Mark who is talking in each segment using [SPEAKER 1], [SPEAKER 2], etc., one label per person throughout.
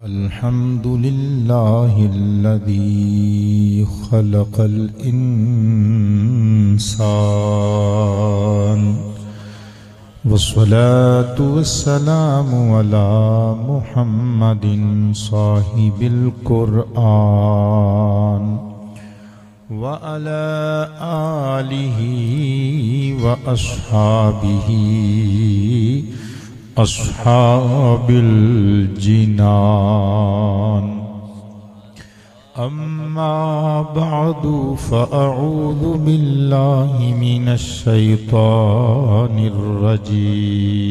[SPEAKER 1] الحمد لله الذي خلق الإنسان والصلاة والسلام على محمد صاحب القرآن وعلى آله وأصحابه أصحاب الجنان أما بعد فأعوذ بالله من الشيطان الرجيم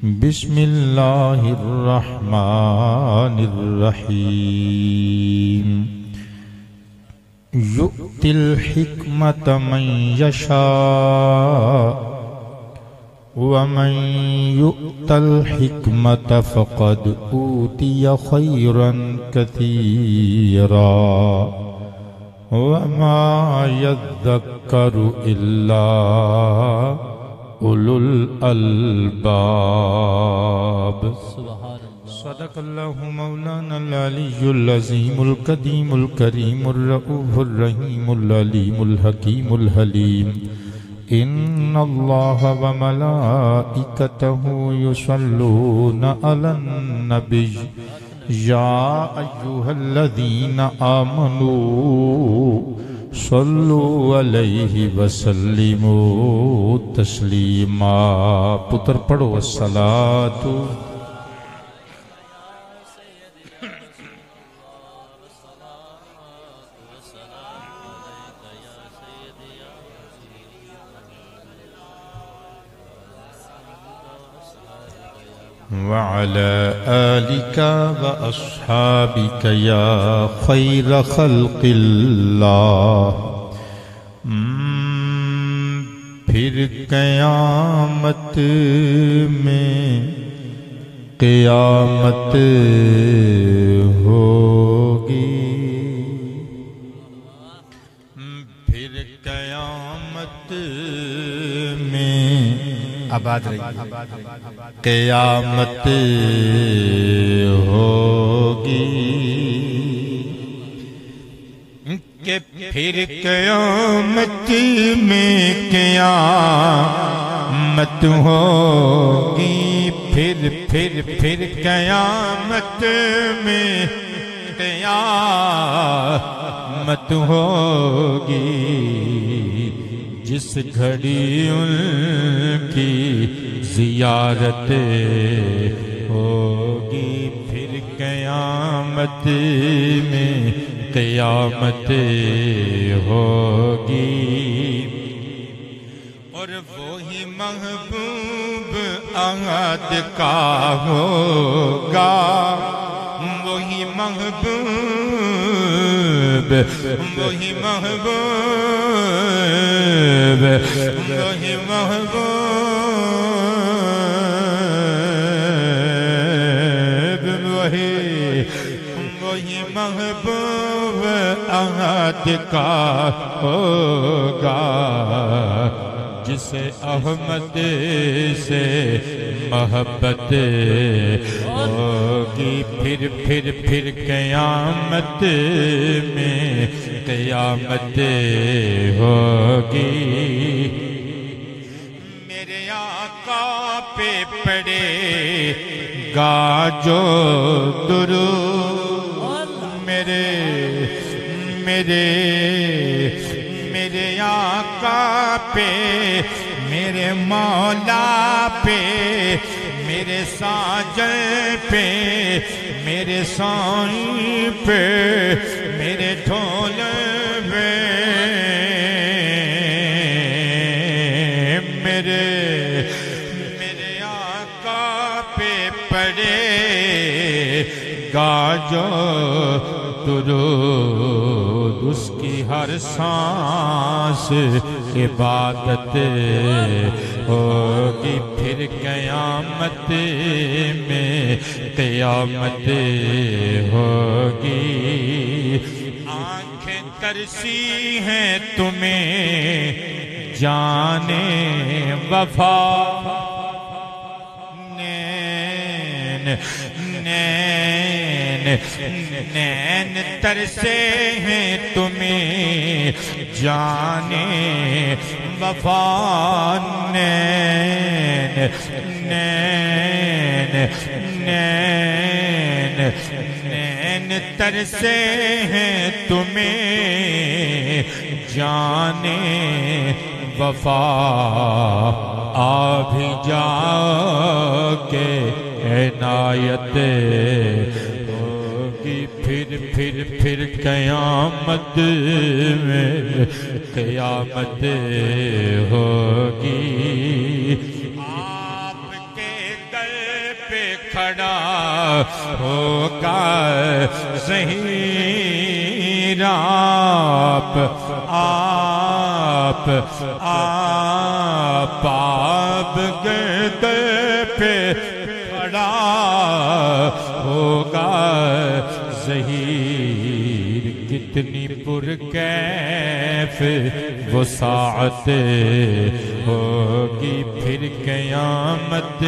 [SPEAKER 1] بسم الله الرحمن الرحيم يؤتي الحكمة من يشاء ومن يؤت الحكمة فقد أوتي خيرا كثيرا وما يذكر إلا أولو الألباب صدق الله مولانا العلي العظيم القديم الكريم الرؤوف الرحيم العليم الحكيم الحليم إن الله وملائكته يصلون على النبي يا أيها الذين آمنوا صلوا عليه وسلموا تسليما پتر پڑھو الصلاة وعلى آلك وأصحابك يا خير خلق الله پھر قیامت میں قیامت ہوگی پھر قیامت میں آباد رہی قیامت ہوگی کہ پھر قیامت میں قیامت ہوگی پھر قیامت میں قیامت ہوگی جس گھڑی ان کی زیارت ہوگی پھر قیامت میں قیامت ہوگی اور وہی محبوب احد کا ہوگا وہی محبوب وہی محبوب وہی محبوب وہی محبوب احد کا ہوگا جسے احمد سے محبت ہوگی پھر قیامت میں قیامت ہوگی میرے آقا پہ پڑے گا جو درود میرے آقا پہ میرے مولا پہ میرے ساجن پہ میرے سائیں پہ میرے ڈھول پہ میرے آقا پہ پڑے گا جو درود اس کی ہر سانس عبادت ہوگی پھر قیامت میں قیامت ہوگی آنکھیں ترسی ہیں تمہیں جانے وفا نین نین ترسے ہیں تمہیں جانے وفا نین نین نین نین ترسے ہیں تمہیں جانے وفا آ بھی جا کے عنایت ہوگی پھر قیامت میں قیامت ہوگی آپ کے در پہ کھڑا ہوگا ظہیر آپ گرد پہ کھڑا ہوگا ظہیر کتنی پرکیف وہ ساعت ہوگی پھر قیامت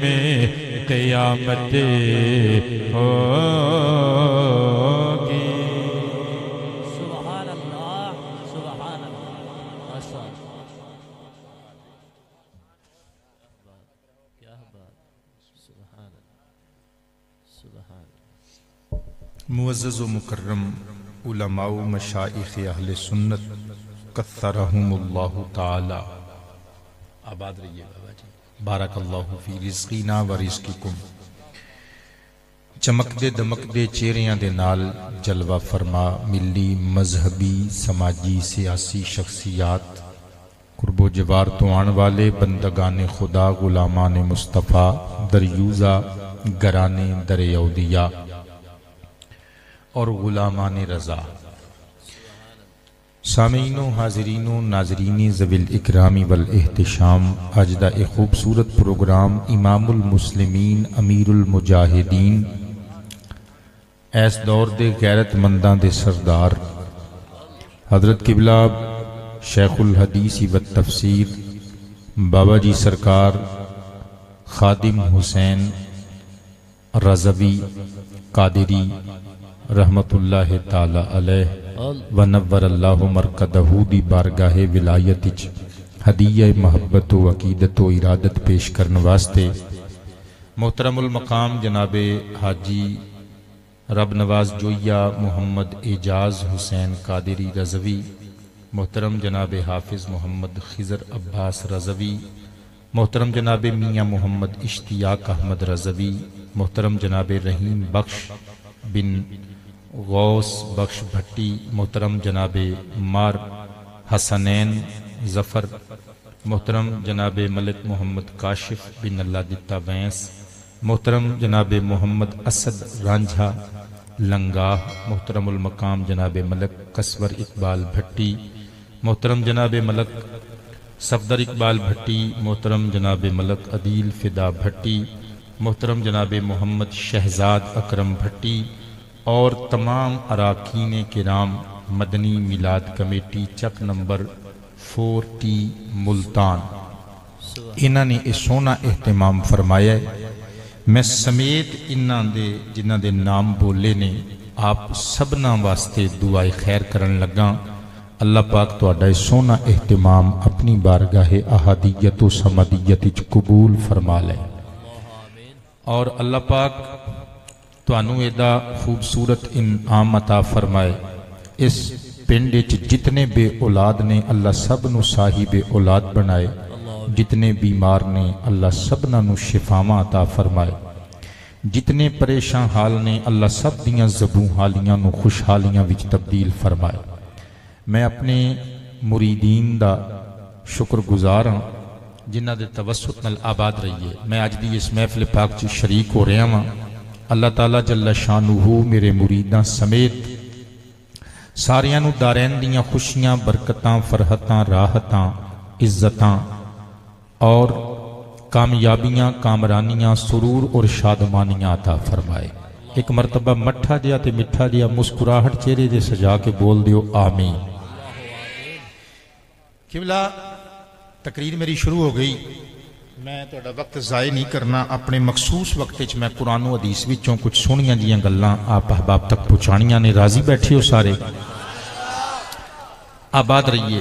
[SPEAKER 1] میں قیامت ہوگی
[SPEAKER 2] معزز و مکرم علماء و مشائخ اہل سنت کثرہم اللہ تعالی آباد رہیے بابا جی بارک اللہ فی رزقینا و رزقکم چمک دے دمک دے چہریاں دے نال جلوہ فرما ملی مذہبی سماجی سیاسی شخصیات قرب و جوار تو آن والے بندگان خدا غلامان مصطفیٰ دریوزہ گرانے در اولیاء اور غلامان رضا سامعین و حاضرین و ناظرین ذوی الاکرام والاحتشام آج دا ایک خوبصورت پروگرام امام المسلمین امیر المجاہدین ایس دور دے غیرت منداں دے سردار حضرت قبلہ شیخ الحدیث و تفسیر بابا جی سرکار خادم حسین رضوی قادری رحمت اللہ تعالی علیہ ونور اللہ مرکدہ دی بارگاہ ولایت ہدیہ محبت و عقیدت و ارادت پیش کرن واسطے محترم المقام جناب حاجی رب نواز جویہ محمد اعجاز حسین قادری رضوی محترم جناب حافظ محمد خضر عباس رضوی محترم جناب میاں محمد اشتیاق احمد رضوی محترم جناب رحیم بخش بن غوث بخش بھٹی محترم جناب مار حسنین ظفر محترم جناب ملک محمد کاشف بن اللہ دتا وینس محترم جناب محمد اسد رانجھا لنگاہ محترم المقام جناب ملک قصور اقبال بھٹی محترم جناب ملک صفدر اقبال بھٹی محترم جناب ملک عدیل فدا بھٹی محترم جناب محمد شہزاد اکرم بھٹی اور تمام اراکین کرام مدنی میلاد کمیٹی چک نمبر 4T ملتان انہاں نے اس سونا اہتمام فرمایا ہے میں سمیت انہاں دے جنہاں دے نام بولے نے آپ سبنا واسطے دعائے خیر کرن لگا اللہ پاک تو اڈائی سونا اہتمام اپنی بارگاہ احادیت و سمدیت قبول فرما لے اور اللہ پاک تو انو ایدہ خوبصورت انعام عطا فرمائے اس پنڈے جتنے بے اولاد نے اللہ سب نو صاحب اولاد بنائے جتنے بیمار نے اللہ سبنا نو شفاواں عطا فرمائے جتنے پریشان حال نے اللہ سب دیاں زبوں حالیاں نو خوشحالیاں وچ تبدیل فرمائے میں اپنے مریدین دا شکر گزار ہوں جنہ دے توسط نال آباد رہیے میں آج دی اس محفل پاک چی شریک ہو رہا ہوں اللہ تعالیٰ جل شانہ میرے مریداں سمیت ساریاں نو دارین دیاں خوشیاں برکتاں فرحتاں راحتاں عزتاں اور کامیابیاں کامرانیاں سرور اور شادمانیاں عطا فرمائے ایک مرتبہ مٹھا دیا تے مٹھا دیا مسکراہٹ چہرے دے سجا کے بول دیو آمین قبلہ تقریر میری شروع ہو گئی میں ਤੁਹਾਡਾ ਵਕਤ ਜ਼ਾਇਆ ਨਹੀਂ ਕਰਨਾ ਆਪਣੇ ਮਖਸੂਸ ਵਕਤ ਵਿੱਚ ਮੈਂ ਕੁਰਾਨ و ਹਦੀਸ ਵਿੱਚੋਂ ਕੁਝ ਸੋਹਣੀਆਂ ਜੀਆਂ ਗੱਲਾਂ ਆਪ ਅਹਿਬਾਬ ਤੱਕ ਪਹੁੰਚਾਣੀਆਂ ਨੇ ਰਾਜ਼ੀ ਬੈਠੇ ਹੋ ਸਾਰੇ ਆਬਾਦ ਰਹੀਏ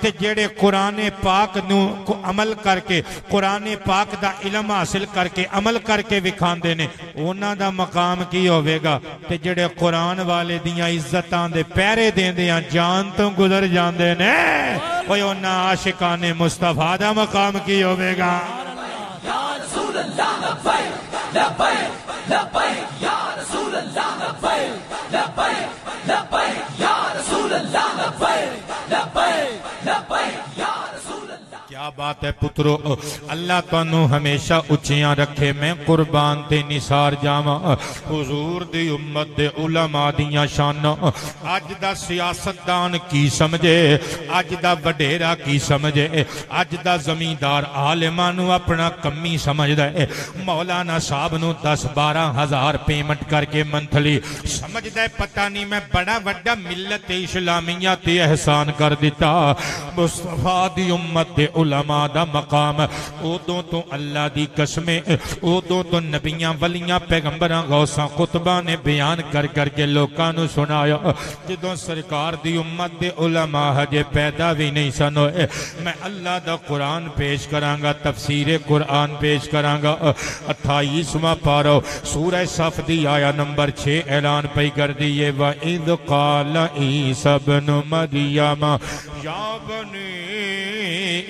[SPEAKER 1] تے جڑے قرآن پاک نو کو عمل کر کے قرآن پاک دا علم حاصل کر کے عمل کر کے وکھاندے نے انہاں دا مقام کی ہوے گا تے جڑے قرآن والے دیاں عزتاں دے پیرے دیندیاں جان تو گزر جاندے نے اوے انہاں عاشقان مصطفیٰ دا مقام کی ہوے گا
[SPEAKER 3] یا رسول اللہ لبیک لبیک لبیک یا رسول اللہ لبیک لبیک لبیک یا رسول اللہ لبیک لبیک لبیک یا رسول اللہ
[SPEAKER 1] کیا بات ہے پترو اللہ تانوں ہمیشہ اچھیاں رکھے میں قربان تے نثار جاواں حضور دی امت دے علماء دیاں شاناں اج دا سیاستدان کی سمجھے اج دا وڈیرا کی سمجھے اج دا زمیندار عالماں نو اپنا کمی سمجھدا ہے مولانا صاحب نو 10-12 ہزار پیمنٹ کر کے منتھلی سمجھدا ہے پتہ نہیں میں بڑا وڈا ملت اسلامیہ تے احسان کر دیتا مصطفیٰ دی امت دے علماء دا مقام اودوں تو اللہ دی قسمیں اودوں تو نبیاں ولیاں پیغمبراں غوثاں خطبہ نے بیان کر کر کے لوکاں نو سنایا جدوں سرکار دی امت دے علماء ہجے پیدا بھی نہیں سن ہوئے میں اللہ دا قرآن پیش کراں گا تفسیر قرآن پیش کراں گا 28واں پارہ سورہ صف دی آیا نمبر 6 اعلان پئی کر دیئے وَإِذْ قَالَ عِيسَى ابْنُ مَرْيَمَ يَا بَنِي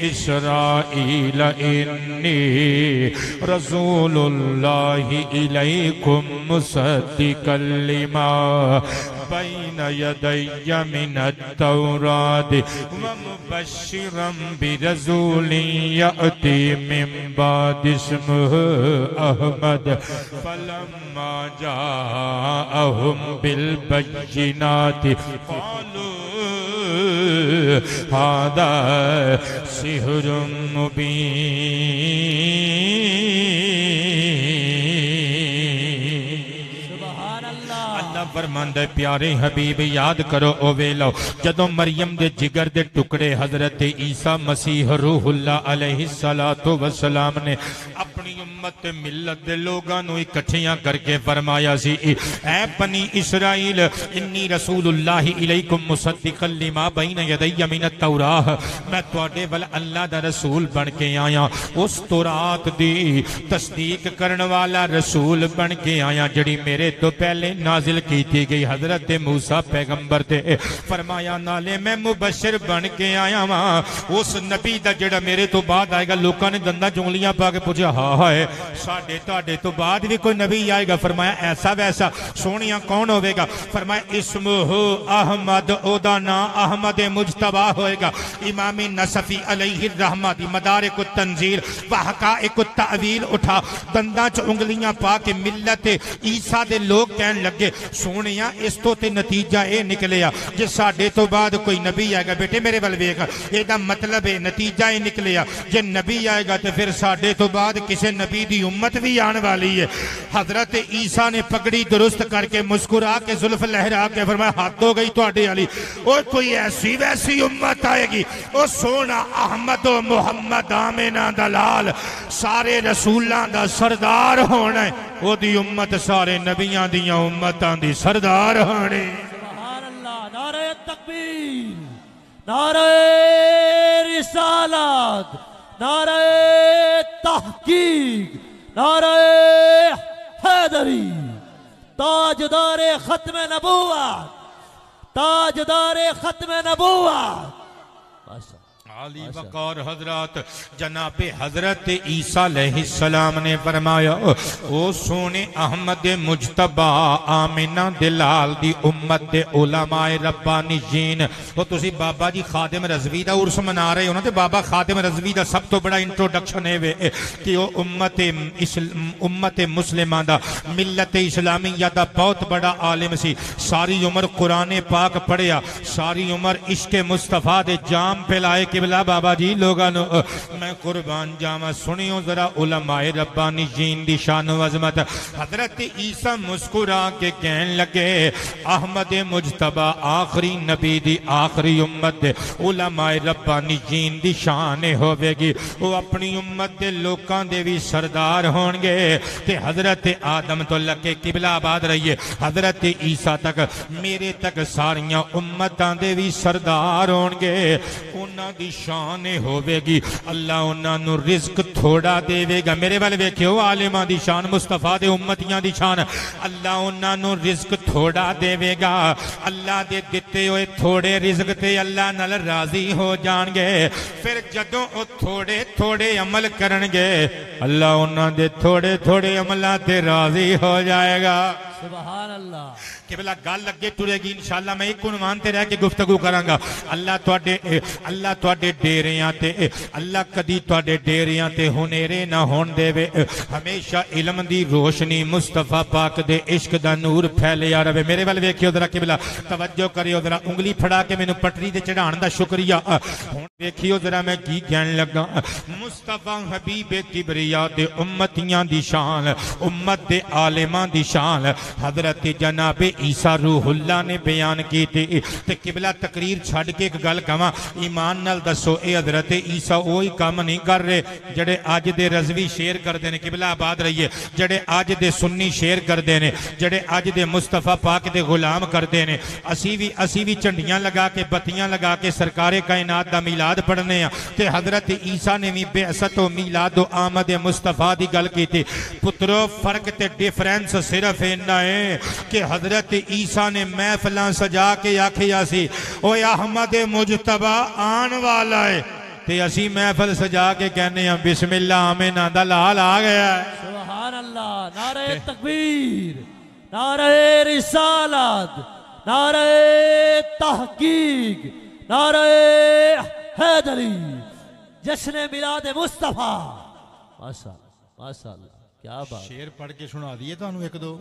[SPEAKER 1] اسرائیل انی رسول اللہ الیکم مصدقا لما بین یدی من التوراۃ ومبشرا برسول یأتی من بعد اسمہ احمد فلما جاءہم بالبینات قالوا هذا سحر مبین اللہ فرماندا پیارے حبیب یاد کرو او ویلو جدوں مریم دے جگر دے ٹکڑے حضرت عیسیٰ مسیح روح اللہ علیہ السلام نے اپنی امت ملت دے لوگاں نو اکٹھیاں کر کے فرمایا سی اے بنی اسرائیل انی رسول اللہ الیکم مصدقا لما بین یدی من التوراۃ میں تواڈے ول اللہ دا رسول بن کے آیا اس تورات دی تصدیق کرن والا رسول بن کے آیا جڑی میرے تو پہلے نازل کیتی گئی حضرت موسیٰ پیغمبر تے فرمایا نالے میں مبشر بن کے آیا ہاں اس نبی دا جڑا میرے تو بعد آئے گا لوکاں نے دندہ جنگلیاں پا کے پوچھا ہاں ہے ساڑھے تاڑے تو بعد بھی کوئی نبی آئے گا فرمایا ایسا ویسا سونیاں کون ہوئے گا فرمایا اسمہ احمد اودانا احمد مجتبہ ہوئے گا امام نصفی علیہ الرحمہ دی مدارک التنزیل وحقائق التعویل اٹھا دندہ چ انگلیاں پا کے ملت عیسیٰ دے لوگ کہن لگے سونیاں اس تو تے نتیجہ اے نکلیا جس ساڑھے تو بعد کوئی نبی آئے گا بیٹے میرے بلوے گا یہ دا مطلب ہے نتیجہ اے نکلیا جن نبی آئے گا تو پھر ساڑھے تو بعد کسے نبی دی امت بھی آن والی ہے حضرت عیسیٰ نے پگڑی درست کر کے مسکرا کے زلف لہرا کے فرمایا ہاتھ ہو گئی تو آڈے علی اور کوئی ایسی ویسی امت آئے گی اور سونا احمد و محمد آمینہ دلال سارے رسولان دا سردار ہونا ہے وہ دی امت سارے نبیان دیاں امتان دی سردار ہونے
[SPEAKER 3] سبحان اللہ نعرہ تکبیر نعرہ رسالت نعرہ تحقیق نعرہ حیدری تاجدار ختم نبوت تاجدار ختم نبوت
[SPEAKER 1] عالی وقار حضرات جناب حضرت عیسیٰ علیہ السلام نے فرمایا او سونے احمد مجتبہ آمینہ دلال دی امت علماء ربانی جین وہ تسی بابا جی خادم رضوی دا عرس منا رہے ہونا تے بابا خادم رضوی دا سب تو بڑا انٹروڈکشن ہے کہ وہ امت مسلمہ دا ملت اسلامیہ دا بہت بڑا عالم سی ساری عمر قرآن پاک پڑھیا ساری عمر عشق مصطفیٰ دے جام پہ لائے کہ قبلہ بابا جی لوگانو میں قربان جاما سنیوں ذرا علماء ربانی جین دی شان و عظمت حضرت عیسیٰ مسکرا کے کہن لگے احمد مجتبہ آخری نبی دی آخری امت دے علماء ربانی جین دی شان ہوئے گی وہ اپنی امت دے لوکاں دے بھی سردار ہونگے تے حضرت آدم تو لکے قبلہ آباد رہیے حضرت عیسیٰ تک میرے تک ساریاں امتاں دے بھی سردار ہونگے انہاں دی شان ہوئے گی اللہ انہاں نو رزق تھوڑا دے گا میرے والے ویکھو عالماں دی شان مصطفیٰ دے امتیاں دی شان اللہ انہاں نو رزق تھوڑا دے گا اللہ دے دیتے ہوئے تھوڑے رزق تے اللہ نال راضی ہو جان گے پھر جدوں او تھوڑے تھوڑے عمل کرنگے اللہ انہاں دے تھوڑے تھوڑے عملہ تے راضی ہو جائے گا
[SPEAKER 3] سبحان اللہ
[SPEAKER 1] کہ بلا گال لگے ٹورے گی انشاءاللہ میں ایک عنوان تے رہ کے گفتگو کرانگا اللہ توڑے ڈیریاں تے اللہ کدی توڑے ڈیریاں تے ہنیرے نہ ہون دے وے ہمیشہ علم دی روشنی مصطفیٰ پاک دے عشق دا نور پھیلے یا رہے میرے والے ویکھیو ذرا کہ بلا توجہ کریو ذرا انگلی پھڑا کے میں نے پٹری دے چڑھان دا شکریہ ویکھیو ذرا میں کی کہن لگا مصطفیٰ حبیب کبریا دے امتیاں دی شان امت دے عالمان دی شان حضرت جناب عیسیٰ روح اللہ نے بیان کی تھی تے قبلہ تقریر چھڑ کے ایک گل کہاں ایمان نال دسو اے حضرت عیسیٰ وہی کام نہیں کر رہے جڑے آج دے رضوی شیر کر دینے قبلہ آباد رہیے جڑے آج دے سنی شیر کر دینے جڑے آج دے مصطفیٰ پاک دے غلام کر دینے اسی بھی چنڈیاں لگا کے بتیاں لگا کے سرکار کائنات دا میلاد پڑھنے ہیں تے حضرت عیسیٰ نے بھی بعثت و میلاد و آمد مصطفیٰ دی گل کی تھی پترو فرق تے ڈیفرنس صرف انہا ہے کہ حضرت عیسیٰ نے محفلاں سجا کے آکھیا سی اوہ احمد مجتبہ آن والا ہے تے اسی محفل سجا کے کہنے ہیں بسم اللہ آمین دلال آ گیا ہے
[SPEAKER 3] سبحان اللہ نعرہ تکبیر نعرہ رسالت نعرہ تحقیق نعرہ حیدری جشن میلاد مصطفیٰ ماشاءاللہ کیا بات
[SPEAKER 2] شیر پڑھ کے سنا دیئے تو انہوں ایک دو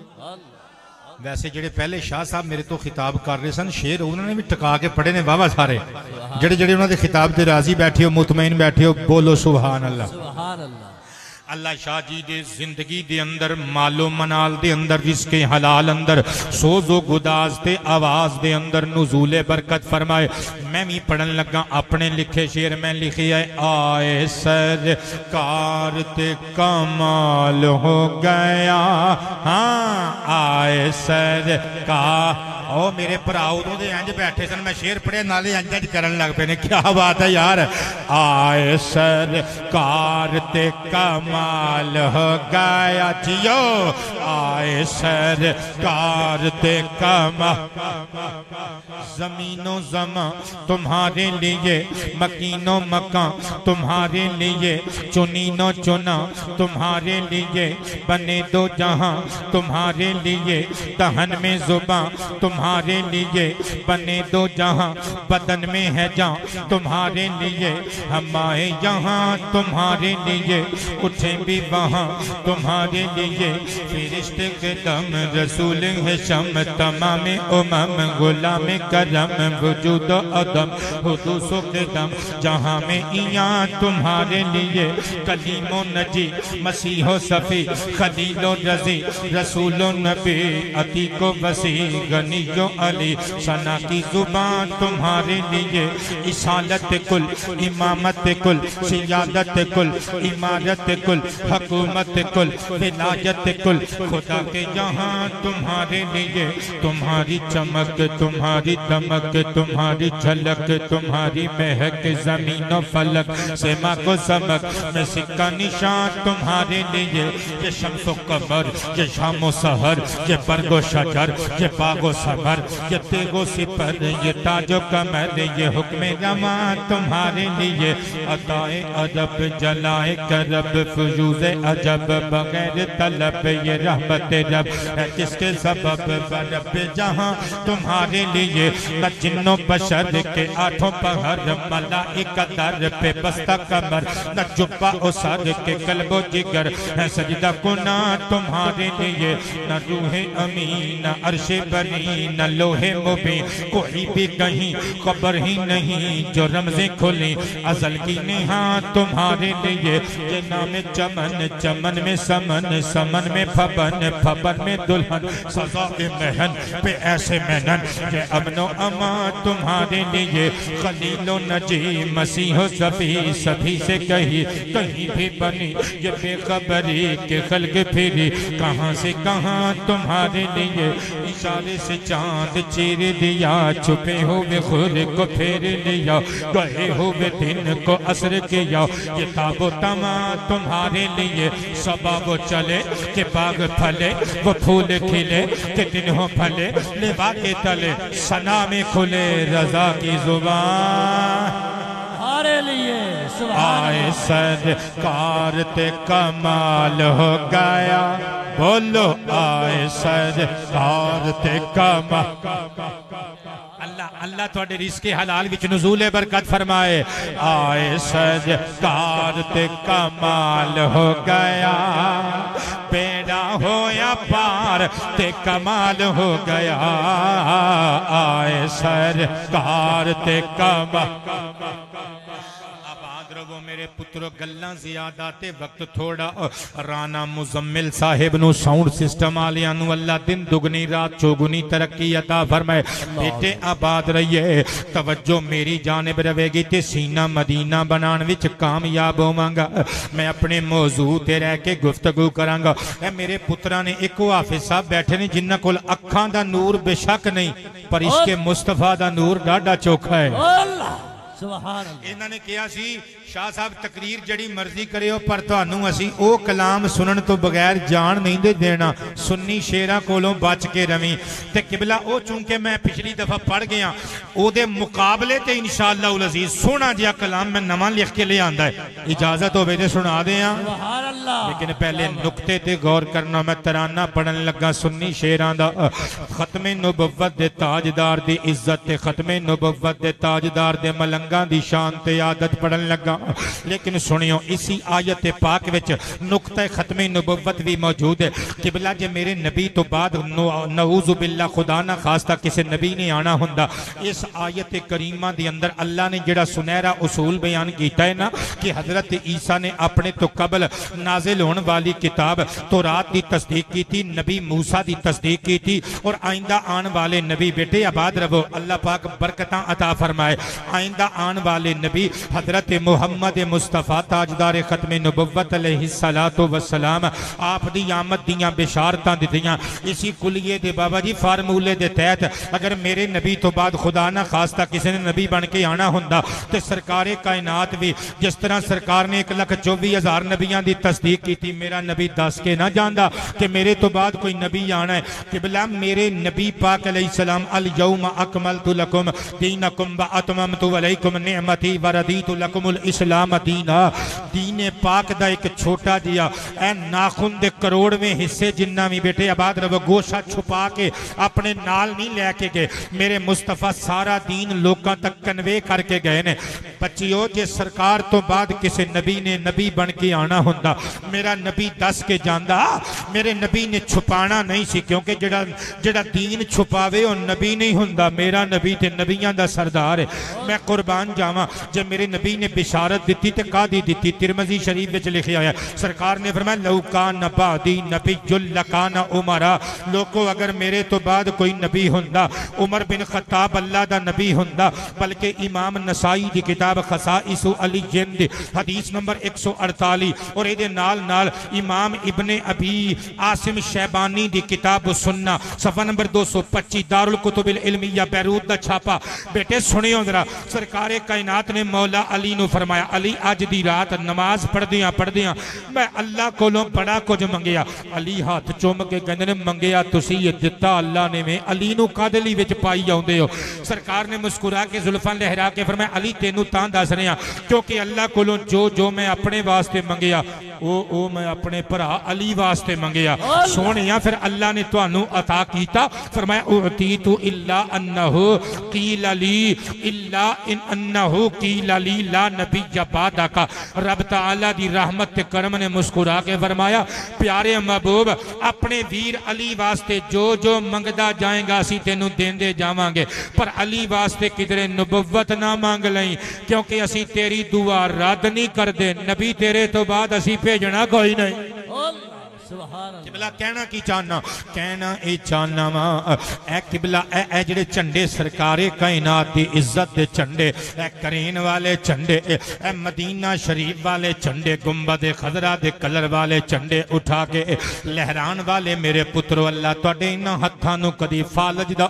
[SPEAKER 2] ویسے جڑے پہلے شاہ صاحب میرے تو خطاب کر رہے سن شیر انہوں نے بھی ٹکا کے پڑھے نے بابا سارے جڑے انہوں نے خطاب دے راضی بیٹھے ہو مطمئن بیٹھے ہو بولو سبحان اللہ
[SPEAKER 3] سبحان اللہ
[SPEAKER 1] اللہ شاہ جی دے زندگی دے اندر مال و منال دے اندر رزق حلال اندر سوز و گداز دے آواز دے اندر نزول برکت فرمائے میں بھی پڑھن لگا اپنے لکھے شیر میں لکھی ہے آئے سرکار تے کمال ہو گیا ہاں آئے سرکار او میرے پراؤ دو دے انج بیٹھے سن میں شیر پڑھے نالے انج کرن لگ پہ نے کیا بات ہے یار آئے سرکار تے کمال ہو گیا جیو آئے سرکار تے کمال زمین و زمان تمہارے لیے مکین و مکان تمہارے لیے چنین و چنا تمہارے لیے بنے دو جہاں تمہارے لیے دہن میں زبان تمہارے لیے بنے دو جہاں بدن میں ہے جان تمہارے لیے ہم آئے یہاں تمہارے لیے اٹھیں بھی وہاں تمہارے لیے فرشت قدم رسول ہے شم تمام امم غلام کرم وجود و عدم حدوث و قدم جہاں میں ایاں تمہارے لیے کلیم و نجی مسیح و صفی خلیل و رضی رسول و نبی عتیق و وسیع غنی و علی ثنا کی زبان تمہارے لیے اصالت کل امامت کل سیادت کل امارت کل حکومت کل ولایت کل خدا کے یہاں تمہارے لیے تمہاری چمک تمہاری دمک تمہاری جھلک تمہاری مہک زمین و فلک سما کو سمک میں سکہ نشان تمہارے لیے یہ شمس و قمر یہ شام و سحر یہ برگ و شجر یہ باغ و صبر یہ تیغ و سپر یہ تاج و کمر یہ حکم رمان تمہارے لیے عطائے عجب جلائے کرب فیوز عجب بغیر طلب یہ رحمت رب ہے جس کے سبب برب جہاں تمہارے لیے نہ جن و بشر کے آٹھوں پہر ملائکہ در پہ بستہ کمر نہ جبہ و سر کے قلب و جگر ہے سجدہ کنا تمہارے لیے نہ روح امین عرش بری کہیں نہ لوہے مبین کوئی بھی کہیں قبر ہی نہیں جو رمزیں کھلیں ازل کی نہاد تمہارے لیے یہ نام چمن چمن میں سمن سمن میں پھبن پھبن میں دلہن سزائے مہن پہ ایسے مہنن یہ امن و امان تمہارے لیے خلیل و نجی مسیح و صفی سبھی سے کہیں بھی بنی یہ بے خبری کے خلق پھری کہاں سے کہاں تمہارے لیے اشارے سے چاند چیر دیا چھپے ہوئے خود کو پھیر لیا گئے ہوئے دن کو عصر کیا یہ تاب و تمام تمہارے لیے صبح وہ چلے کہ باغ پھلے وہ پھول کھلے کہ دن ہو پھلے لبا کے تلے ثنا میں کھلے رضا کی زبان
[SPEAKER 3] ہمارے لیے
[SPEAKER 1] آئے سرکار تے کمال ہو گیا بولو آئے سرکار تے کمال اللہ تھوڑے رزق حلال وچ نزول برکت فرمائے آئے سرکار تے کمال ہو گیا بیڑا ہویا پار تے کمال ہو گیا آئے سرکار تے کمال وہ میرے پترو گلنا زیادہ تے وقت تھوڑا رانا مزمل صاحب نو ساؤنڈ سسٹم آلیانو اللہ دن دگنی رات چوگنی ترقی عطا فرمائے بیٹے آباد رہیے توجہ میری جانب روے گی تے سینہ مدینہ بنان وچ کامیاب ہو مانگا میں اپنے موضوع تے رہ کے گفتگو کرانگا اے میرے پتران نے ایک حافظ صاحب بیٹھے نہیں جنہ کول اکھاں دا نور بے شک نہیں پر عشق مصطفیٰ دا نور ڈاڈا چوکھا ہے
[SPEAKER 3] سبحان اللہ
[SPEAKER 1] انہوں نے کیا سی شاہ صاحب تقریر جڑی مرضی کرے ہو پر تو انہوں اسی او کلام سنن تو بغیر جان نہیں دے دینا سنی شیرہ کولوں بچ کے رویں تے قبلہ او چونکہ میں پچھلی دفعہ پڑھ گیا او دے مقابلے تے انشاءاللہ العزیز سونا جیا کلام میں نماں لکھ کے لے آندہ ہے اجازت ہو بیدے سنا دے ہیں
[SPEAKER 3] سبحان اللہ
[SPEAKER 1] لیکن پہلے نکتے تے غور کرنا میں ترانہ پڑھن لگا سنی شیران دا ختم نبوت دے تاجدار دی عزت تے ختم نبوت دے تاجدار دے ملنگاں دی شان تے عادت پڑھن لگا لیکن سنیو اسی آیت پاک وچ نقطہ ختم نبوت بھی موجود ہے قبلہ جے میرے نبی تو بعد نعوذ باللہ خدا نہ خواستہ کسی نبی نے آنا ہوندا اس آیت کریمہ دی اندر اللہ نے جڑا سنہرا اصول بیان کیتا ہے نا کہ حضرت عیسیٰ نے اپنے تو قبل نازل ہون والی کتاب تورات دی تصدیق کی تھی نبی موسیٰ دی تصدیق کی تھی اور آئندہ آن والے نبی بیٹے آباد رہو اللہ پاک برکتاں عطا فرمائے آئندہ آن والے نبی حضرت محمد مصطفیٰ تاجدار ختم نبوت علیہ السلام آپ دی آمد دیاں بشارتاں دیتیاں اسی کلیے دے بابا جی فارمولے دے تحت اگر میرے نبی تو بعد خدا نہ خواستہ کسی نے نبی بن کے آنا ہوندا تے سرکار کائنات بھی جس طرح سرکار نے 1,24,000 نبیاں دی تصدیق کی تھی میرا نبی دس کے نہ جاندہ کہ میرے تو بعد کوئی نبی آنا ہے قبلہ میرے نبی پاک علیہ السلام الیوم اکملت لکم دینکم و اتممت علیکم نعمتی و ردیت لکم الاسلام دینا دین پاک دا ایک چھوٹا دیا اے ناخن دے کروڑویں حصے جنہ میں بیٹے آباد رہو گوشہ چھپا کے اپنے نال نہیں لے کے گئے میرے مصطفیٰ سارا دین لوکاں تک کنوے کر کے گئے نے بچیو جے سرکار تو بعد کسی نبی نے نبی بن کے آنا ہوندہ میرا نبی دس کے جاندہ میرے نبی نے چھپانا نہیں سی کیونکہ جڑا دین چھپاوے اور نبی نہیں ہوندہ میرا نبی تے نبیاں دا سردار ہے میں قربان جاواں جب میرے نبی نے بشارت دیتی تے قادی دیتی ترمذی شریف وچ لکھیا ہے سرکار نے فرمایا لو کان بعدی نبی لکان عمرہ لوگو اگر میرے تو بعد کوئی نبی ہوندہ عمر بن خطاب اللہ دا نبی ہوندہ بلکہ امام نسائی دی کتاب خصائص علی جند حدیث نمبر 148 اور ایدے نال امام ابن ابی عاصم شیبانی دی کتاب سننا صفحہ نمبر 225 دارالکتب العلمیہ بیروت دا چھاپا بیٹے سنیو ذرا سرکار کائنات نے مولا علی نو فرمایا علی آج دی رات نماز پڑھ دیاں میں اللہ کو لوں بڑا کچھ منگیا علی ہاتھ چوم کے کہندے نے منگیا تسی یہ دتا اللہ نے میں علی نو قادلی وچ پائی جاؤندے ہو سرکار نے مسکرا کے زلفاں لہرا کے فرمایا علی تینوں تاں دس رہے ہیں کیونکہ اللہ کو لوں جو میں اپنے واسطے منگیا او میں اپنے بھرا علی واسطے منگیا سونیا پھر اللہ نے تانوں عطا کیتا فرمایا اعطیت الا انہ قیل لی الا ان انہو قیل لی لا نبی بعدک، رب تعالیٰ دی رحمت تے کرم نے مسکرا کے فرمایا پیارے محبوب اپنے ویر علی واسطے جو جو منگدا جائیں گا اسی تینوں دیندے جاواں گے، پر علی واسطے کدھر نبوت نہ مانگ لیں کیونکہ اسی تیری دعا رد نہیں کر دے، نبی تیرے تو بعد اسی بھیجنا کوئی نہیں۔ قبلہ کہنا کی چاہنا، کہنا اے چاہنا ماں اے قبلہ اے جڑے چنڈے سرکار کائنات دی عزت دے چنڈے، اے کرین والے چنڈے، اے مدینہ شریف والے چنڈے، گنبد خضرا دے کلر والے چنڈے اٹھا کے لہران والے میرے پترو اللہ توڑے انہاں ہتھانو کدی فالج دا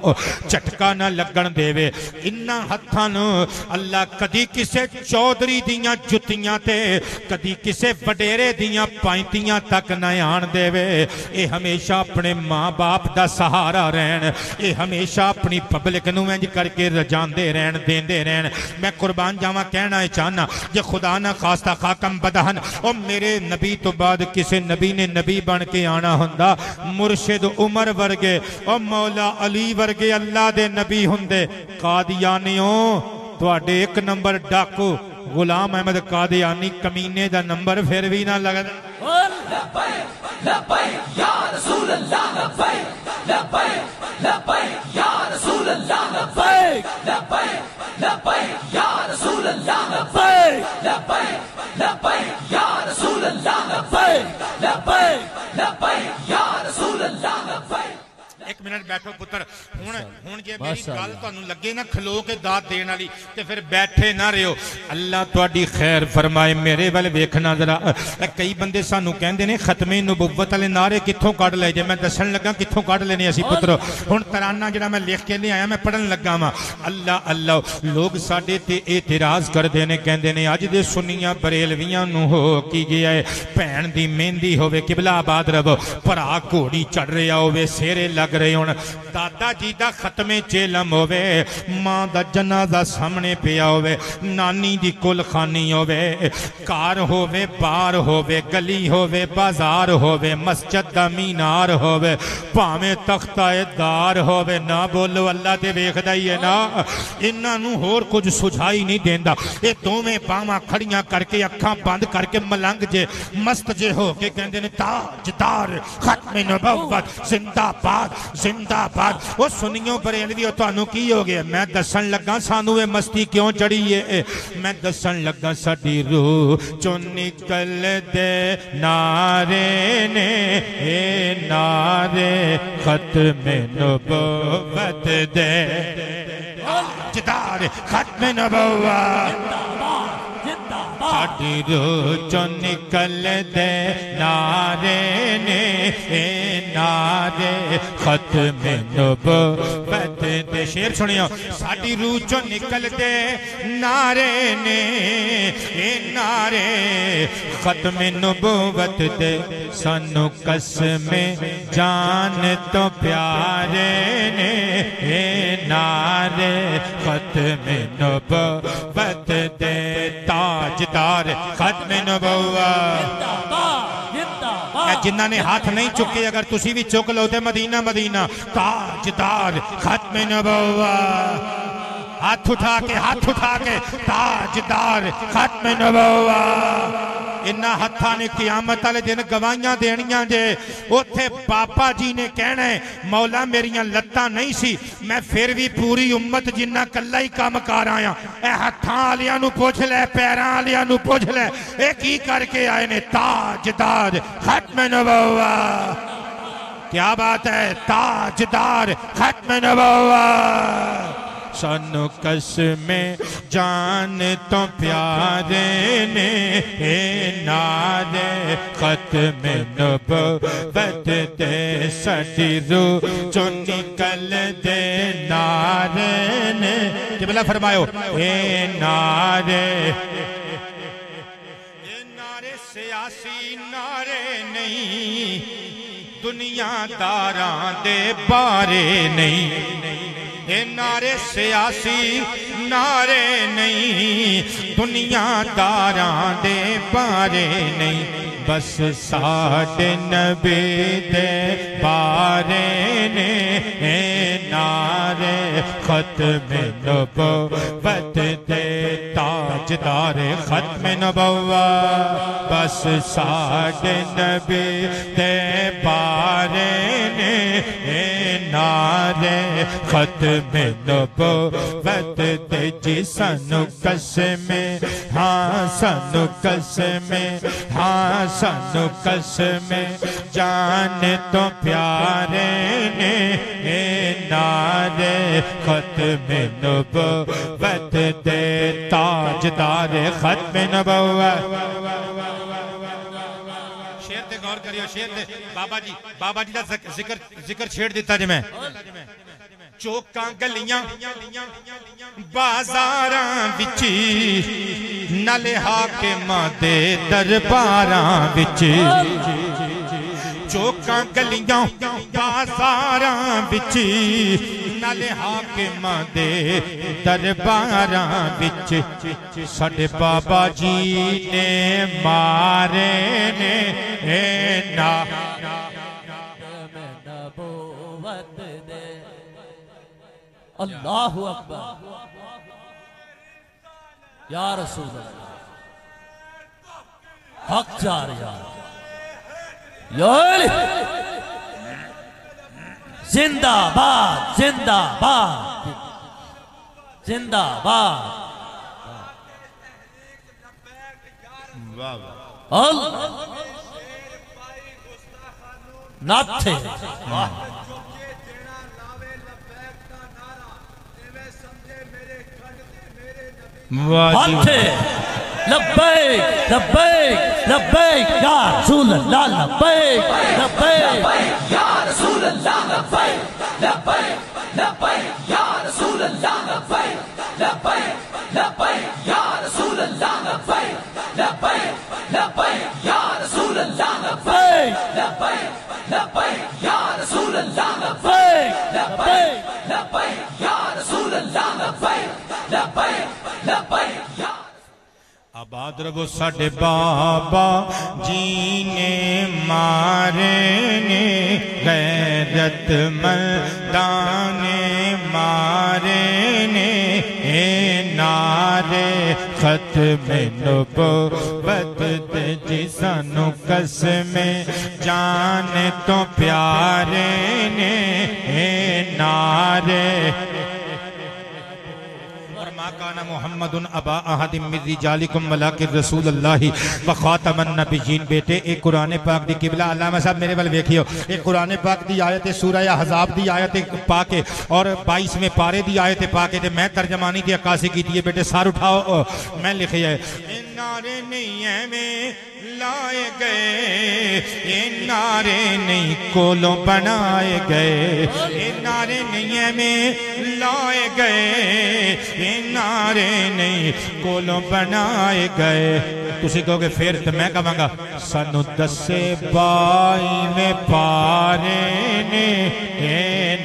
[SPEAKER 1] چٹکا نہ لگن دے وے، انہاں ہتھانو اللہ کدی کسے چودری دیاں جتیاں تے کدی کسے وڈیرے دیاں پائنتیاں تک نہ آن دے وے، اے ہمیشہ اپنے ماں باپ دا سہارا رہن، اے ہمیشہ اپنی پبلک نو انج کر کے رجان دے رہن دین دے رہن۔ میں قربان جاواں کہنا ہے چاہنا جے خدا نہ خواستہ خاکم بدہن او میرے نبی تو بعد کسے نبی نے نبی بن کے آنا ہندا مرشد عمر ورگے او مولا علی ورگے اللہ دے نبی ہندے، قادیانیوں تواڈے ایک نمبر ڈاکو غلام احمد قادیانی کمینے دا نمبر پھر بھی نہ لگدا۔
[SPEAKER 3] لبیک لبیک یا رسول اللہ، لبیک لبیک لبیک یا رسول اللہ، لبیک لبیک لبیک یا رسول اللہ، لبیک لبیک لبیک یا رسول اللہ، لبیک لبیک لبیک یا رسول اللہ، لبیک۔
[SPEAKER 1] ایک منٹ بیٹھو پتر، ہون جے میری گال تو انہوں لگے نا کھلو کے داد دینا لی تے پھر بیٹھے نہ رہے ہو، اللہ تواڈی خیر فرمائے۔ میرے والے ویکھنا ذرا کئی بندے سانو کہندے نے ختم نبوت والے نعرے کتھوں کڈ لے جے، میں دسن لگا کتھوں کڈ لینے اسی پترو۔ ہن ترانہ جڑا میں لکھ کے لے آیا میں پڑھن لگا وا، اللہ اللہ لوگ ساڈے تے اعتراض کردے نے کہندے نے اج دے سنیاں بریلویاں نو ہو کی گیا ہے، بھین دی مہندی ہوے قبلہ آباد رہو، بھرا گھوڑی چڑھ رہا ہوے، سیرے لگ رہے ہون، دادا جی دا ختم چیلم ہوے، ماں دا جنازہ سامنے پیا ہوے، نانی دی کل خانی ہوے، کار ہوے بار ہوے، گلی ہوے بازار ہوے، مسجد دا مینار ہوے، پاویں تختہ دار ہوے، نہ بولو اللہ تے ویکھدا ہی ہے نا، انہاں نو ہور کچھ سجھائی نہیں دیندا، اے دوویں باواں کھڑیاں کر کے اکھاں بند کر کے ملنگ جے مست جے ہو کے کہندے نے تاجدار ختم نبوت زندہ باد زندہ باد۔ وہ سنیوں بریلوی تو انہوں کی ہو گئے، میں دسن لگا سانو اے مستی کیوں چڑھی ہے، میں دسن لگا ساڈی روح چوں نکل دے نعرے نے، اے نعرے ختم نبوت دے، تاجدار ختم نبوت، ساڈی روح چوں نکل دے نعرے نے، اے نعرے ختم نبوت دے۔ شیر سنیو، ساڈی روح چوں نکل دے نعرے نے، اے نعرے ختم نبوت دے، سانو قسم جان تو پیارے نے، اے نعرے ختم نبوت دے، تاجدار ختم نبوت۔ جنہاں نے ہاتھ نہیں چکے اگر تسی بھی چک لو تے مدینہ مدینہ، تاجدار ختم نبوت، ہاتھ اٹھا کے تاجدار ختم نبوت۔ انہاں ہتھاں نے قیامت والے دن گواہیاں دینیاں جے، اوتھے پاپا جی نے کہنا ہے مولا میریاں لتاں نہیں سی، میں پھر بھی پوری امت جنہ کلہ ہی کام کر آیا، اے ہتھاں والیاں نو پوچھ لے، پیراں والیاں نو پوچھ لے، اے کی کر کے آئے نے، تاجدار ختم نبوت۔ کیا بات ہے، تاجدار ختم نبوت۔ سانو قسم جان تو پیارے نے، اے نعرے ختم نبوت دے، ساڈی روح چوں نکل دے نعرے نے، قبلہ فرمایو، اے نعرے سیاسی نعرے نہیں، دنیا داراں دے بارے نہیں، اے نعرے سیاسی نعرے نہیں، دنیا داراں دے بارے نہیں، بس ساڈے نبی دے بارے نے، اے نعرے ختم نبوت دے تاجدار ختم نبوت بس ساڈے نبی دے بارے نے نعرے ختم نبوت دے جی سانو قسم ہاں سانو قسم ہاں سانو قسم جان تو پیارے نے نعرے ختم نبوت دے تاجدار ختم نبوت شیر دے غور کریو شیر دے بابا جی دا ذکر چھیڑ دیتا جی میں چوکاں گلیاں بازاراں وچی نالے حاکماں دے درباراں وچی چوکاں گلیاں بازاراں وچی نالے حاکماں دے درباراں وچ ساڈے بابا جی نے مارے نے
[SPEAKER 3] نبوت دے اللہ اکبر یا رسول اللہ حق جار یا زندہ باد زندہ باد زندہ باد اللہ ناتھے ناتھے لبیک لبیک لبیک یا رسول اللہ لبیک لبیک
[SPEAKER 4] یا رسول اللہ لبیک لبیک لبیک یا رسول اللہ لبیک لبیک لبیک یا رسول اللہ لبیک لبیک لبیک یا رسول اللہ لبیک لبیک لبیک یا رسول اللہ لبیک لبیک لبیک یا رسول اللہ لبیک لبیک لبیک یا
[SPEAKER 1] آباد رہو ساڈے بابا جی نے مارے نے غیرت مردان مارے نے نعرے ختم نبوت دے جی سانو قسم جان تو پیارے نے نعرے کانا محمد ابا احد من رجالکم ولکن رسول اللہ وخاتم النبیین بیٹے ایک قرآن پاک دی قبلہ علامہ صاحب میرے بل ویکھیو ایک قرآن پاک دی آیت سورہ احزاب دی آیت پاک اور 22 پارے دی آیت پاک میں ترجمانی دی عکاسی کی دیئے بیٹے سار اٹھاؤ میں لکھے ہے نعرے نہیں ہیں میں لائے گئے یہ نعرے نہیں کولوں بنائے گئے یہ نعرے نہیں ہیں میں لائے گئے یہ نعرے نہیں کولوں بنائے گئے تسی کہو گے پھر تو میں کہاں گا سنو دسے بائی میں پارے نے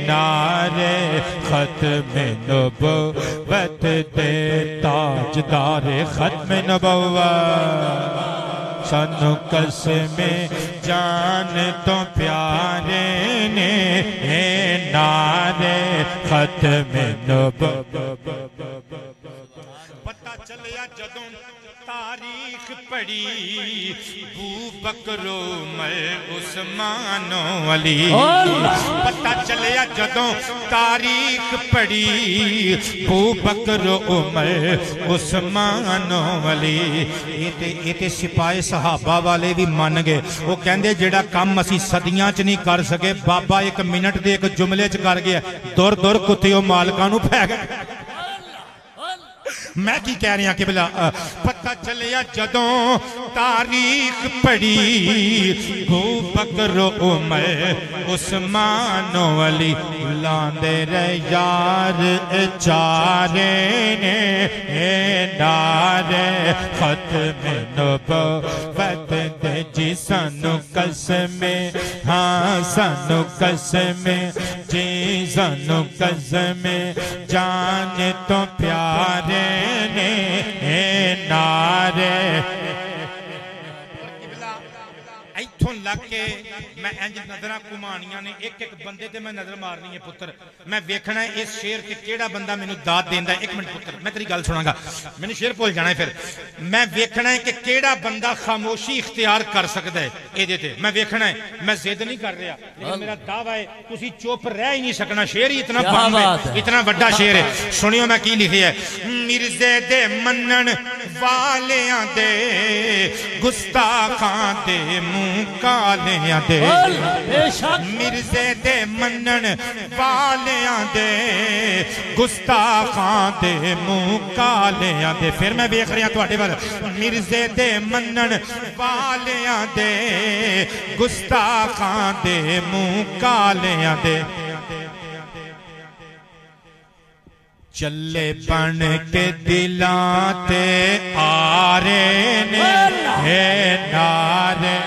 [SPEAKER 1] نعرے ختم نبوت دے تاجدار ختم نبوت سانو قسم جان تو پیارے نے نعرے ختم نبوت پتہ چلیا جدوں تاریخ پڑھی بو بکر عمر عثمان و علی پتہ چلیا جدوں تاریخ پڑھی بو بکر عمر عثمان و علی یہ تے سپاہی صحابہ والے بھی مان گئے وہ کہندے جڑا کام اسی صدیاں چ نہیں کر سکے بابا ایک منٹ دے ایک جملے چ کر گیا دور دور کتیو مالکانو پھے گئے میں کی کہہ رہی ہوں کہ بلا پتہ چلیا جدوں تاریخ پڑھی بو بکر عمر عثمان و علی لاندے رہ یار چارے نے نعرے ختم نبوت دے جی سانو قسم ہاں سانو قسم جی سانو قسم جان تو پیارے نعرے ایتھوں لگ کے میں انج نظراں گھمانیاں نے ایک ایک بندے تے میں نظر مارنی ہے پتر میں ویکھنا ہے اس شعر تے کیڑا بندہ مینوں داد دیندا ہے ایک منٹ پتر میں تیری گل سناں گا مینوں شعر بھول جانا ہے پھر میں ویکھنا ہے کہ کیڑا بندہ خاموشی اختیار کر سکدا ہے اے دے تے میں ویکھنا ہے میں ضد نہیں کر رہا لیکن میرا دعویٰ ہے تسی چپ رہ ہی نہیں سکنا شعر ہی اتنا بم ہے اتنا بڑا شعر ہے سنیو میں کی لکھیا ہے مرزے دے منن والیاں دے گستاخاں دے منہ کالیاں دے مرزے دے منن والیاں دے گستاخاں دے منہ کالیاں دے پھر میں ویکھ رہا تواڈے ول مرزے دے منن والیاں دے گستاخاں دے منہ کالیاں دے چلے بن کے دلاں تے آرے نے اے نارے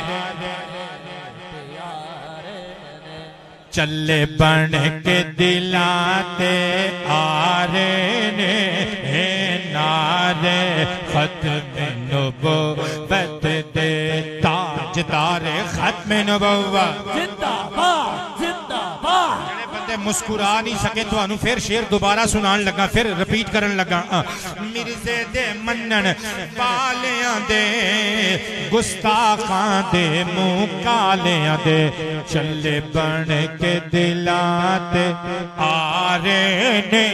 [SPEAKER 1] چلے بن کے دلاں تے آرے نے اے نارے ختم نبوت دے تاجدار ختم نبوت
[SPEAKER 3] زندہ باد زندہ باد
[SPEAKER 1] مسکرا نہیں سکے تو انہوں پھر شعر دوبارہ سنان لگا پھر رپیٹ کرن لگا مرزے دے منن والیاں دے گستاخاں دے منہ کالیاں دے چلے بن کے دلاں تے آرے نے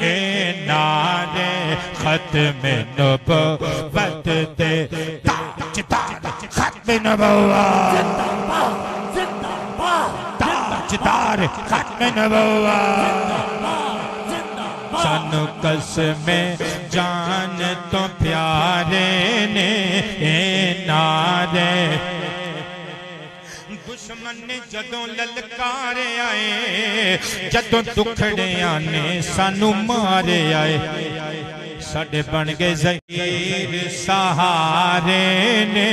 [SPEAKER 1] اے نارے ختم نبوت دے تاجدار ختم نبوت
[SPEAKER 3] زندہ باد زندہ باد
[SPEAKER 1] تاجدار ختم نبوت سانو قسم جان تو پیارے نے اے نارے دشمن نے جدوں للکارے آئے جدوں دکھڑیاں نے سانو مارے آئے ساڈے بن گئے ظہیر سہارے نے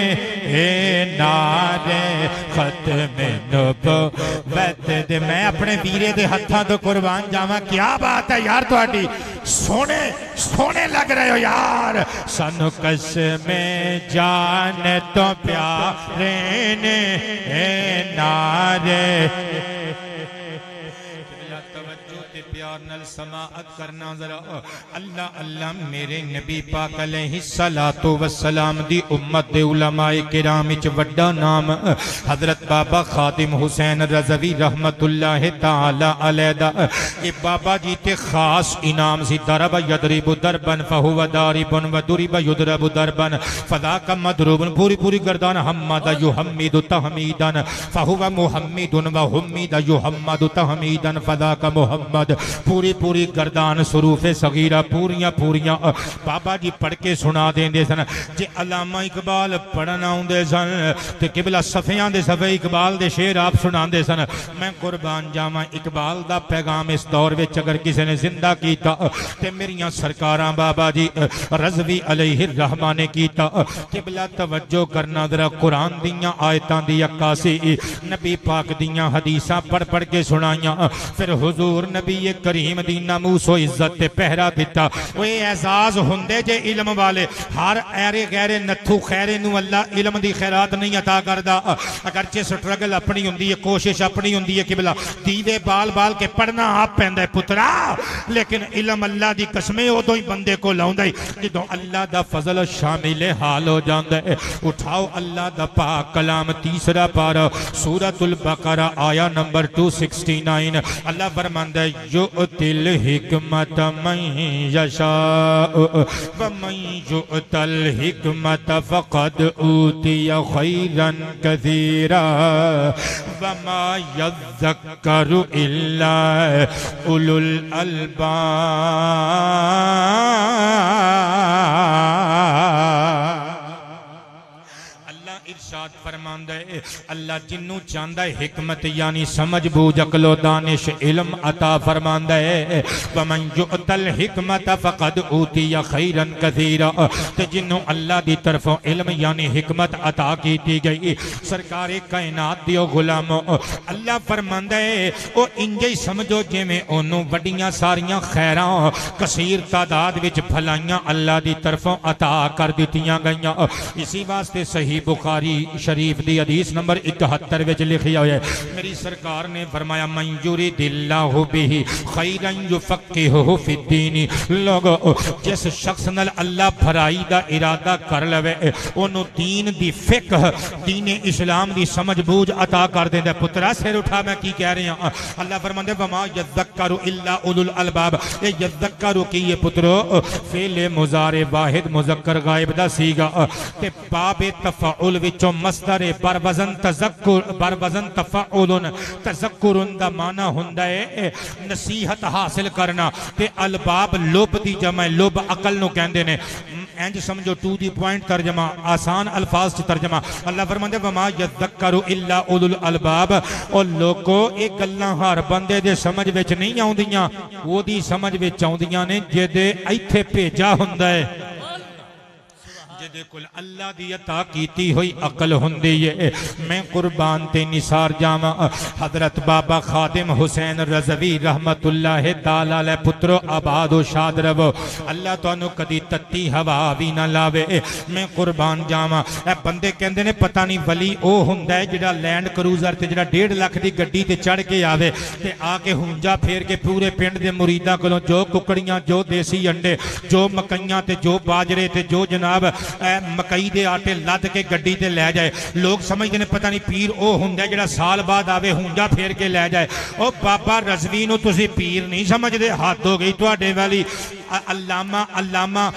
[SPEAKER 1] اے نارے ختم نبوت دے میں اپنے ویرے دے ہتھاں تو قربان جاواں کیا بات ہے یار تہاڈی سونے لگ رہے ہو یار سانو قسم جان تو پیارے نے اے نارے پیار نل سماعت کرنا ذرا اللہ اللہ میرے نبی پاک علیہ السلام دی امت دے علماء کرام وچ وڈا نام حضرت بابا خادم حسین رضوی رحمت اللہ تعالی علیہ دا یہ بابا جی تے خاص انعام سی ضرب یضرب ضربا فہو ضارب وضرب یضرب ضربا فذاک مضروب پوری گردان حمد یحمد تحمیدا فہو محمد وحمد یحمد تحمیدا فذاک محمد پوری گردان سروف صغیرہ پوریاں بابا جی پڑھ کے سنا دیں دے سن جے علامہ اقبال پڑھنا ہوں دے سن تے قبلہ صفیاں دے صفحے اقبال دے شعر آپ سنا دے سن میں قربان جاواں اقبال دا پیغام اس دور وچ اگر کسی نے زندہ کیتا تے میریاں سرکاراں بابا جی رضوی علیہ الرحمہ نے کیتا قبلہ توجہ کرنا ذرا قرآن دیاں آیتاں دی عکاسی نبی پاک دیاں حدیثاں پڑھ کے سنائیاں پھر حضور نبی کریم دی ناموس و عزت تے پہرا دیتا وہ اعزاز ہوندے جے علم والے ہر ایرے غیر نتھو خیرے نو اللہ علم دی خیرات نہیں عطا کردا اگرچہ سٹرگل اپنی ہوندی ہے کوشش اپنی ہوندی ہے قبلہ دیوے بال کے پڑھنا آپ پہندہ ہے پترا لیکن علم اللہ دی قسمیں ادوں ہی بندے کو لاؤندہ ہی جدوں اللہ دا فضل شامل حال ہو جاندہ ہے اٹھاؤ اللہ دا پاک کلام تیسرا پارا سورۃ البقرہ آیا نمبر 269 اللہ فرماندہ ہے یؤتی الحکمت من یشاء ومن یؤت الحکمت فقد اوتی خیرا کثیرا وما یذکر الا اولو الالباب ارشاد فرماندہ ہے اللہ جنوں چاندہ حکمت یعنی سمجھ بوجھ عقل و دانش علم عطا فرماندہ ہے ومن یؤت الحکمت فقد اوتی خیرا کثیرا تے جنوں اللہ دی طرفوں علم یعنی حکمت عطا کی دی گئی سرکار کائنات دیو غلاموں اللہ فرماندہ ہے او انجے سمجھو جے میں انہوں وڈیاں ساریاں خیراں کثیر تعداد وچ بھلائیاں اللہ دی طرفوں عطا کر دیتیاں گئیاں اسی واسطے صحیح بخاری شریف دی حدیث حدیث نمبر 71 وچ لکھیا ہویا ہے میری سرکار نے فرمایا من یرید اللہ بہ خیرا یفقہہ فی الدین لوگو جس شخص نال اللہ بھرائی دا ارادہ کر لوے انہوں دین دی فقہ دین اسلام دی سمجھ بوجھ عطا کر دیں دے پترہ سیر اٹھا میں کی کہہ رہے ہیں اللہ فرماندے وما یذکر الا اولو الالباب یہ یذکر کی یہ پترو فعل مضارع واحد مذکر غائب دا سیگا تے باب تفعول وچوں مصدر بر وزن تذکر بر وزن تفعول تذکرن دا معنی ہوندا ہے نصیحت حاصل کرنا تے الباب لب دی جمع لب عقل نو کہندے نے اینج سمجھو ٹو دی پوائنٹ ترجمہ آسان الفاظ چ ترجمہ اللہ فرماندے وما یذکر الا اولو الالباب او لوگو ایک گلاں ہر بندے دے سمجھ وچ نہیں آوندیاں وہ دی سمجھ وچ آوندیاں نے جے ایتھے بھیجا ہوندا ہے جدے کل اللہ دی عطا کیتی ہوئی عقل ہوندی ہے میں قربان تے نثار جاواں حضرت بابا خادم حسین رضوی رحمت اللہ تعالی علیہ پترو آباد و شاد رہو اللہ تانوں کدی تتی ہوا بھی نہ لاوے میں قربان جاواں اے بندے کہندے نے پتہ نہیں ولی او ہوندا ہے جڑا لینڈ کروزر تے جڑا 1.5 لاکھ دی گڈی تے چڑھ کے آوے تے آ کے ہونجا پھیر کے پورے پنڈ دے مریداں کولوں جو ککڑیاں جو دیسی انڈے جو مکئیاں تے جو باجرے تے جو جناب مکئی دے آٹے لد کے گڈی تے لے جائے لوگ سمجھتے ہیں پتہ نہیں پیر او ہوندا ہے جڑا سال بعد آوے ہونجا پھیر کے لے جائے او بابا رضوی نو تسی پیر نہیں سمجھدے حد ہو گئی تواڈے والی علامہ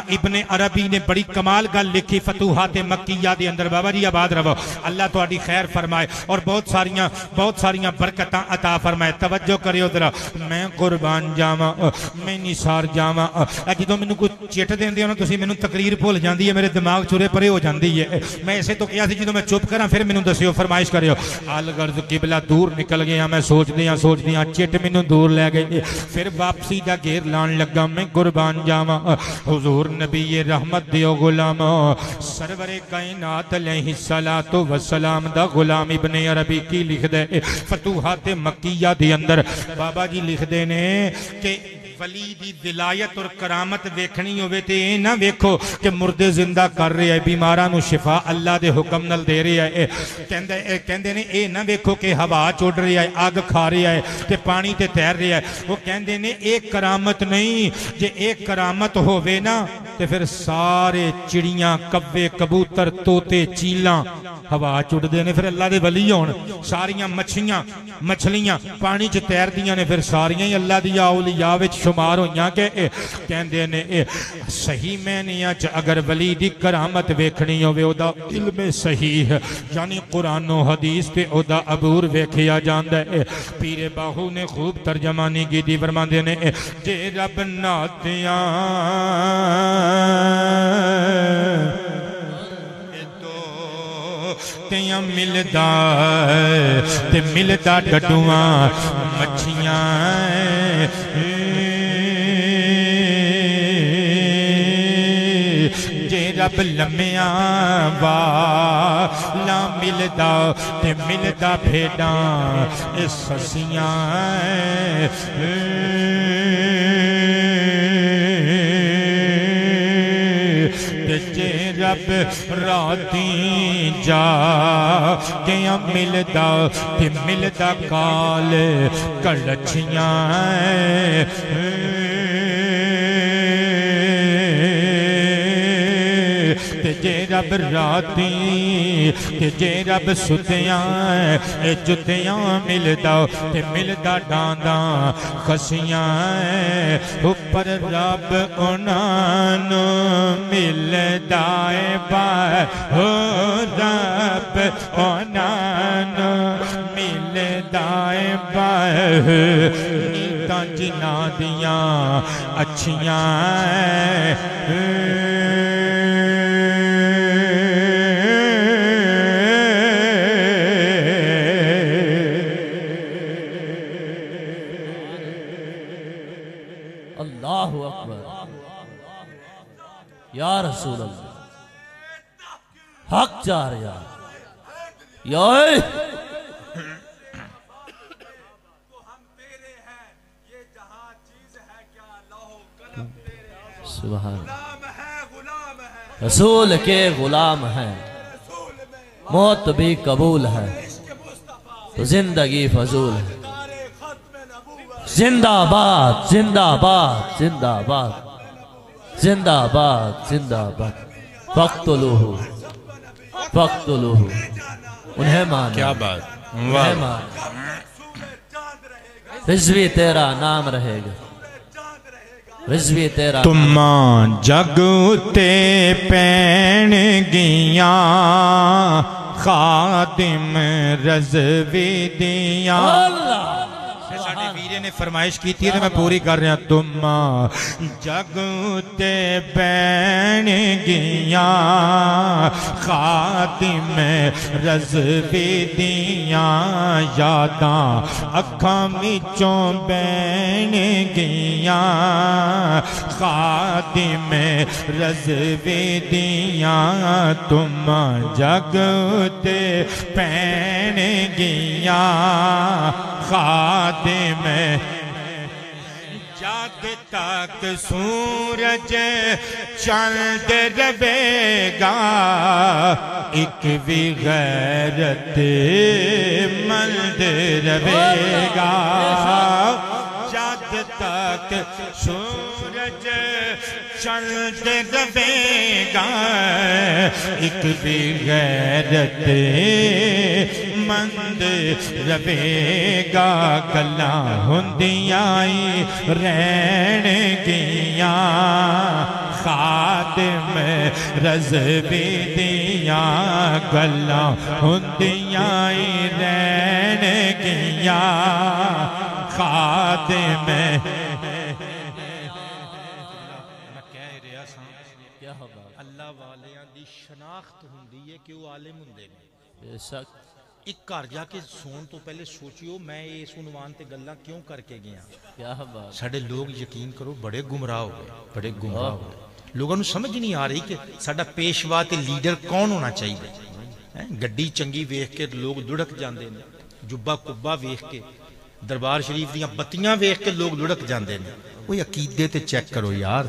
[SPEAKER 1] ابن عربی نے بڑی کمال گل لکھی فتوحات مکیہ دے اندر بابا جی آباد رہو اللہ تواڈی خیر فرمائے اور بہت ساریاں برکتاں عطا فرمائے توجہ کریو ذرا میں قربان جاواں میں نثار جاواں جدوں مینوں کوئی چٹ دیندے ہو تسی مینوں تقریر بھول جاندی ہے میرے دماغ چورے پرے ہو جاندی ہے میں ایسے تو کیا سی جدوں میں چپ کراں پھر مینوں دسیو فرمائش کریو الغرض قبلہ دور نکل گیا میں سوچ دیاں چٹ مینوں دور لے گئے پھر واپسی دا گھیر لان لگا میں قربان جاواں حضور نبی رحمت دیو غلام سرور کائنات علیہ السلام دا غلام ابن عربی کی لکھ دے فتوحات مکیہ دے اندر بابا جی لکھ دے نے کہ ولی دی ولایت اور کرامت ویکھنی ہوئے تے نہ ویکھو کہ مردے زندہ کر رہے ہیں بیماراں نو شفا اللہ دے حکم نال دے رہے ہیں کہندے نے اے نہ ویکھو کہ ہوا چوڑ رہی ہے آگ کھا رہی ہے تے پانی تے تیر رہی ہے وہ کہندے نے ایک کرامت نہیں جے ایک کرامت ہووے نا تے پھر سارے چڑیاں کبے کبوتر توتے چیلاں ہوا چڑ دے نے پھر اللہ دے ولی ہون ساریاں مچھلیاں پانی چ تیر دیاں نے پھر ساریاں ہی اللہ دی اولیاء وچ شمار ہویاں کہ کہندے نے صحیح معنیاں چ اگر ولی دی کرامت ویکھنی ہوے او دا علم صحیح یعنی قرآن و حدیث تے او دا عبور ویکھیا جاندا ہے پیر باہو نے خوب ترجمانی کیتی فرماندے نے جے رب ناتیاں تیاں ملدا تے ملدا ڈڈواں مچھیاں جے رب لمیاں والا ملدا تے ملدا بھیڈاں سسیاں جے رب راتی جا کیا ملدا تے ملدا کال کڑچیاں جے رب راتی جے رب ستیاں جتیاں ملدا تے ملدا ڈانداں خسیاں اوپر رب انہاں ملدا اے باہو رب انہاں ملدا اے باہو نیتاں جناں دیاں اچھیاں
[SPEAKER 3] اللہ اکبر یا رسول اللہ حق چار یار سبحان رسول کے غلام ہیں
[SPEAKER 5] موت بھی قبول ہے تو زندگی فضول ہے زندہ باد زندہ باد زندہ باد زندہ باد زندہ باد فقتلوہ فقتلوہ انہیں مانا
[SPEAKER 2] کیا بات
[SPEAKER 5] انہیں مانا رضوی تیرا نام رہے گا رضوی تیرا
[SPEAKER 1] تم جگ تے پین گیاں خادم رضوی دیاں ساڑھے ویرے نے فرمائش کی تھی تو میں پوری کر رہا تم جگ تے پین گیاں خادم رضوی دیاں یاداں اکھاں وچوں بین گیاں خادم رضوی دیاں تم جگ تے پین گیاں خادم جگ تک سورج چند رہے گا ایک بھی غیرت مند رہے گا جگ تک سورج چند رہے گا ایک بھی غیرت مند رہے گا گلاں ہوندیاں رہن گیاں خادم رضوی دیاں گلاں ہوندیاں رہن گیاں خادم
[SPEAKER 2] اللہ والیاں دی شناخت ہوندی ہے کہ وہ عالم ہوندے نے
[SPEAKER 5] بے شک
[SPEAKER 2] ایک گھر جا کے سون تو پہلے سوچیو میں اس عنوان تے گلاں کیوں کر کے گیا
[SPEAKER 5] کیا بات
[SPEAKER 2] ساڈے لوگ یقین کرو بڑے گمراہ ہو گئے بڑے گمراہ ہو گئے لوگوں نوں سمجھ نہیں آ رہی کہ ساڈا پیشوا تے لیڈر کون ہونا چاہیے گڈی چنگی ویکھ کے لوگ دڑک جاندے نے جبا کبا ویکھ کے دربار شریف دیاں بتیاں ویکھ کے لوگ دڑک جاندے نے اوہ عقیدے تے چیک کرو یار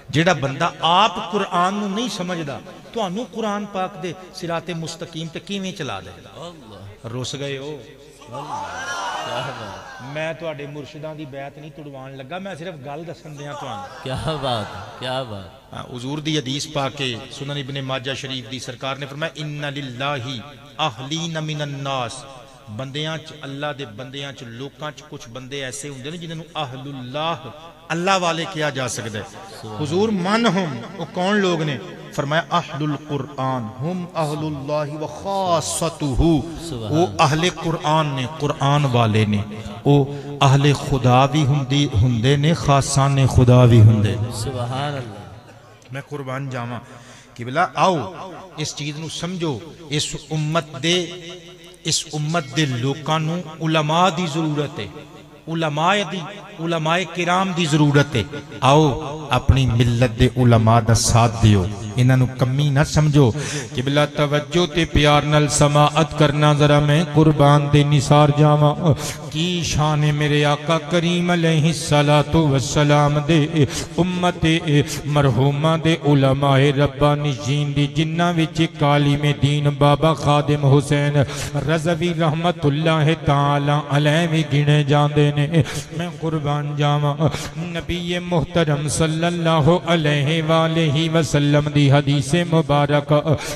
[SPEAKER 2] جیڑا بندہ آپ قرآن نو نہیں سمجھدا تو انو قرآن پاک دے صراط مستقیم تے کیویں چلا دے روس گئے ہو میں تو اڈے مرشداں دی بیعت نہیں توڑوان لگا میں صرف گل دسن دیاں تانوں
[SPEAKER 5] کیا بات کیا بات
[SPEAKER 2] حضور دی حدیث پاک کے سنن ابن ماجہ شریف دی سرکار نے فرمایا ان للہ اہلین من الناس بندیاں چ اللہ دے بندیاں چ لوکاں چ کچھ بندے ایسے ہوندے نے جنہاں نوں اہل اللہ اللہ والے کیا جا سکتا ہے حضور من ہم وہ کون لوگ نے فرمایا اہل القرآن ہم اہل اللہ و خاصتہ وہ اہل قرآن نے قرآن والے نے وہ اہل خدا بھی ہندے نے خاصان خدا بھی ہندے
[SPEAKER 5] سبحان اللہ
[SPEAKER 2] میں قربان جاواں کہ بلا آؤ اس چیز نو سمجھو اس امت دے لوکاں نو علماء دی ضرورت ہے علماء کرام دی ضرورت ہے آؤ اپنی ملت دے علماء دا ساتھ دیو انہاں نو کمی نہ سمجھو
[SPEAKER 1] کہ بلا توجہ تے پیار نال سماعت کرنا ذرا میں قربان دے نثار جاواں کی شان میرے آقا کریم علیہ السلام دے امت مرحومہ دے علماء ربانیین دی جنہ وچ عالم دین بابا خادم حسین رضوی رحمت اللہ تعالی علیہ وی گنے جاندے نے میں قربان جاواں نبی محترم صلی اللہ علیہ وآلہ وسلم دی حدیث مبارک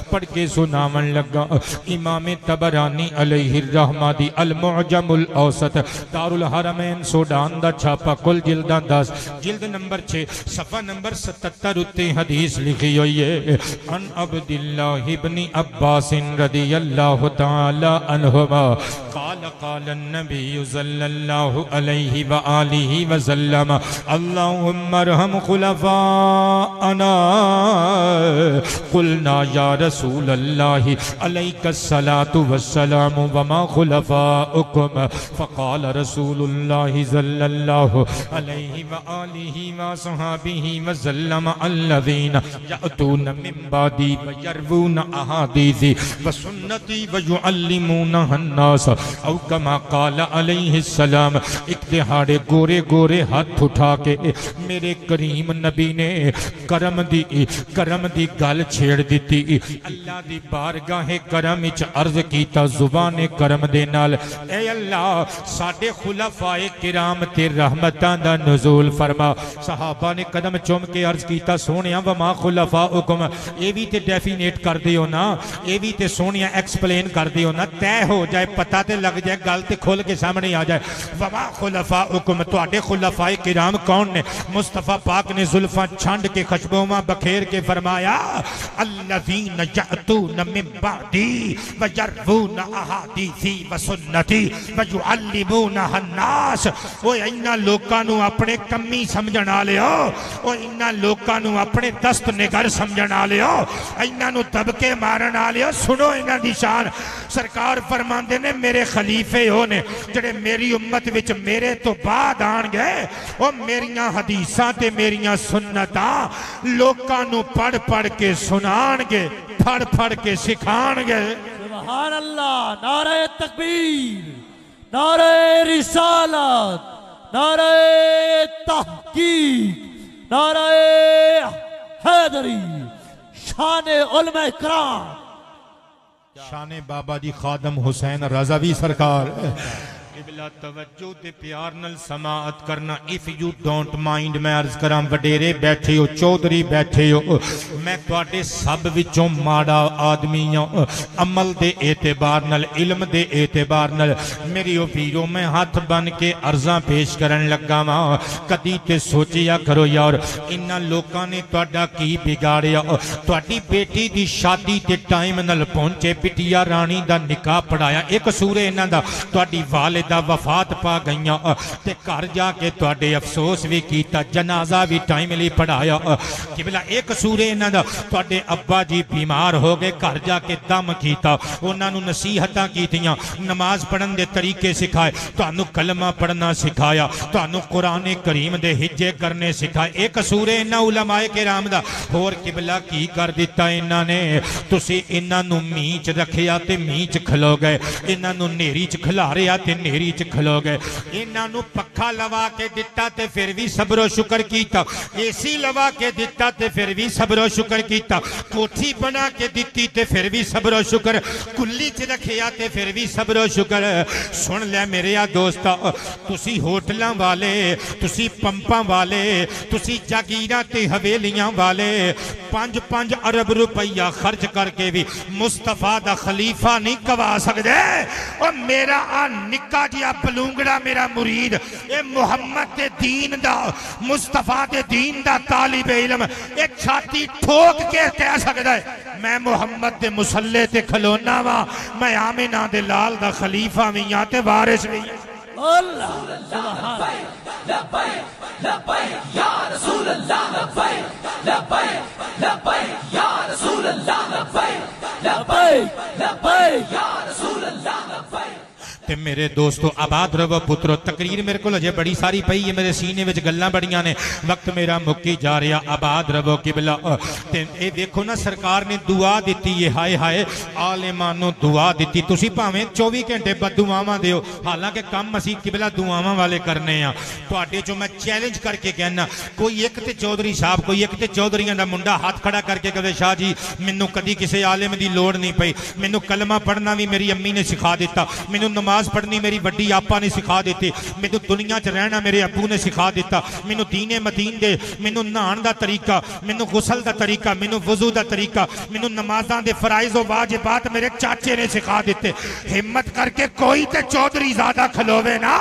[SPEAKER 1] پڑھ کے سناون لگا امام طبرانی علیہ الرحمہ دی المعجم الاوسط دار الحرمین سوڈان دا چھاپا کل جلدہ 10 جلد نمبر 6 صفحہ نمبر 77 اتے حدیث لکھی ہوئی ہے ان عبداللہ ابن عباس رضی اللہ تعالی عنہما قال النبی صلی اللہ علیہ وآلہ وسلم اللہم ارحم خلفاءنا قلنا یا رسول اللہ علیک الصلاة والسلام وما خلفاؤکم فقال رسول اللہ صلی اللہ علیہ وآلہ وصحابہ وسلم الذین یأتون من بعدی ویروون احادیثی وسنتی ویعلمونہ الناس او کما قال علیہ السلام ایک دہاڑے گورے گورے ہاتھ اٹھا کے میرے کریم نبی نے کرم دی گل چھیڑ دیتی اللہ دی بارگاہ کرم وچ عرض کیتا زبان کرم دے نال اے اللہ ساڈے خلفاء کرام تے رحمتاں دا نزول فرما صحابہ نے قدم چوم کے عرض کیتا سونیا وما خلفاؤکم اے بھی تے ڈیفینیٹ کر دیو نا اے بھی تے سونیا ایکسپلین کر دیو نا طے ہو جائے پتہ تے لگ جائے گل تے کھول کے سامنے آ جائے وما خلفاؤکم تواڈے خلفاء کرام کون نے مصطفیٰ پاک نے زلفاں چھانڈ کے خشبوماں بکھیر کے فرمایا الذین یأتون من بعدی ویروون احادیثی وسنتی ویعلمونها الناس وہ انہاں لوکاں نو اپنے کمی سمجھن والےو وہ انہاں لوکاں نو اپنے دست نگر سمجھن والےو انہاں نو دبکے مارن والےو سنو انہاں دی شان سرکار فرماندے نے میرے خلیفے ہو نے جڑے میری امت وچ میرے تو بعد آن گئے وہ میریاں حدیثاں تے میریاں سنتاں لوکاں نو پڑھ پڑھ کے سنان گے پڑھ پڑھ کے سکھان گے
[SPEAKER 5] سبحان اللہ نعرہ تکبیر نعرہ رسالت نعرہ تحقیق نعرہ حیدری شان علماء اکرام
[SPEAKER 1] شان بابا جی خادم حسین رضوی سرکار قبلہ توجہ تے پیار نل سماعت کرنا if you don't mind میں عرض کرام وڈیرے بیٹھے ہو چودری بیٹھے ہو میں تواڈے سب وچوں ماڑا آدمی ہوں عمل دے اعتبار نل علم دے اعتبار نل میری او پیرو میں ہاتھ بن کے عرضاں پیش کرن لگا ماں کدی تے سوچیا کرو یار انہاں لوکاں نے تواڈا کی بگاڑیا تواڈی بیٹی دی شادی تے ٹائم نل پہنچے بٹیا رانی دا نکاح پڑھایا ایک سورے انہاں دا تواڈی والد دا وفات پا گئیاں تے گھر جا کے تواڈے افسوس بھی کیتا جنازہ بھی ٹائملی پڑھایا قبلہ ایک سورے انہاں دا تواڈے ابا جی بیمار ہو گئے گھر جا کے دم کیتا انہاں نو نصیحتاں کیتیاں نماز پڑھن دے طریقے سکھائے تانوں کلمہ پڑھنا سکھایا تانوں قرآن کریم دے ہجے کرنے سکھائے ایک سورے انہاں علماء کرام دا اور قبلہ کی کر دیتا انہاں نے تسی انہاں نو میچ رکھیا تے میچ کھلو گئے انہاں نو نیری چ کھلا رہیا تے نیری چ کھلو گئے انہاں نو پکھا لوا کے دتا تے پھر بھی صبر و شکر کیتا اے سی لوا کے دتا تے پھر بھی صبر و شکر کیتا کوٹھی بنا کے دتی تے پھر بھی صبر و شکر کلی چ رکھیا تے پھر بھی صبر و شکر سن لے میرے دوستا تسی ہوٹلاں والے تسی پمپاں والے تسی جاگیراں تے حویلیاں والے 5-5 ارب روپیہ خرچ کر کے بھی مصطفیٰ دا خلیفہ نہیں کوا سکدے اور میرا نکا جیا بلونگڑا میرا مرید اے محمد دے دین دا مصطفیٰ دے دین دا طالب علم ایک چھاتی ٹھوک کے کہہ سکتا ہے میں محمد دے مسلح تے کھلونا وا میں آمینہ دے لال دا خلیفہ میں یہاں تے وارث بھی
[SPEAKER 5] اللہ سبحان
[SPEAKER 3] لبیک لبیک یا رسول اللہ لبیک لبیک لبیک یا رسول اللہ لبیک لبیک لبیک یا رسول اللہ لبیک
[SPEAKER 1] تے میرے دوستو آباد رو پترو تقریر میرے کو لجے بڑی ساری پئی ہے میرے سینے وچ گلاں بڑیاں نے وقت میرا مکی جا رہا آباد رو قبلہ تے اے دیکھو نا سرکار نے دعا دیتی ہے ہائے ہائے عالمانوں دعا دیتی تسی پاویں 24 گھنٹے بد دعاواں دیو حالانکہ کم مسیح قبلہ دعاواں والے کرنے ہیں تواڈے جو میں چیلنج کر کے کہنا کوئی ایک تے چودھری صاحب کوئی ایک تے چودھریاں دا منڈا ہاتھ کھڑا کر کے کہے شاہ جی مینوں کدی کسے عالم دی لوڑ نہیں پئی مینوں کلمہ پڑھنا بھی میری امی نے سکھا دیتا مینوں نماز پڑھنی میری بڑی آپا نے سکھا دیتی مینو دنیا چ رہنا میرے ابو نے سکھا دیتا مینو دین متین دے مینو نہان دا طریقہ مینو غسل دا طریقہ مینو وضو دا طریقہ مینو نمازاں دے فرائض و واجبات میرے چاچے نے سکھا دیتے ہمت کر کے کوئی تے چودھری زیادہ کھلوے نا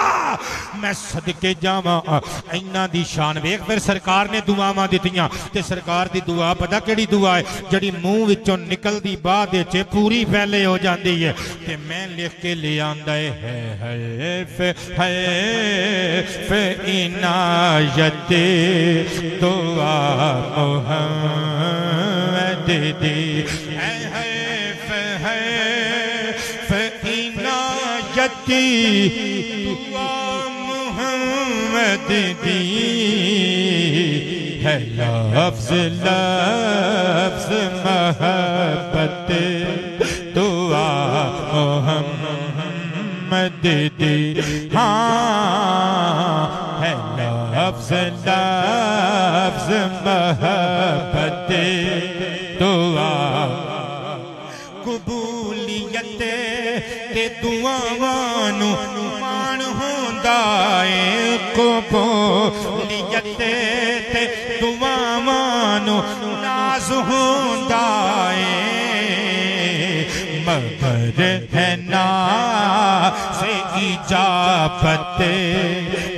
[SPEAKER 1] میں صدقے جاواں انہاں دی شان ویکھ پھر سرکار نے دعاواں دتیاں تے سرکار دی دعا پتہ کیڑی دعا ہے جڑی منہ وچوں نکلدی بعد وچ پوری پہلے ہو جاندی ہے تے میں لکھ کے لے آندا ہے حیف عنایت دعا محمد دی حیف عنایت دعا محمد دی ہے لفظ لفظ محبت دعا محمد دی ہاں ہے لفظ لفظ محبت دعاواں نو مان ہوندا اے قبولیت تے دعاواں نو ناز ہوندا اے مگر ہے ناز اجابت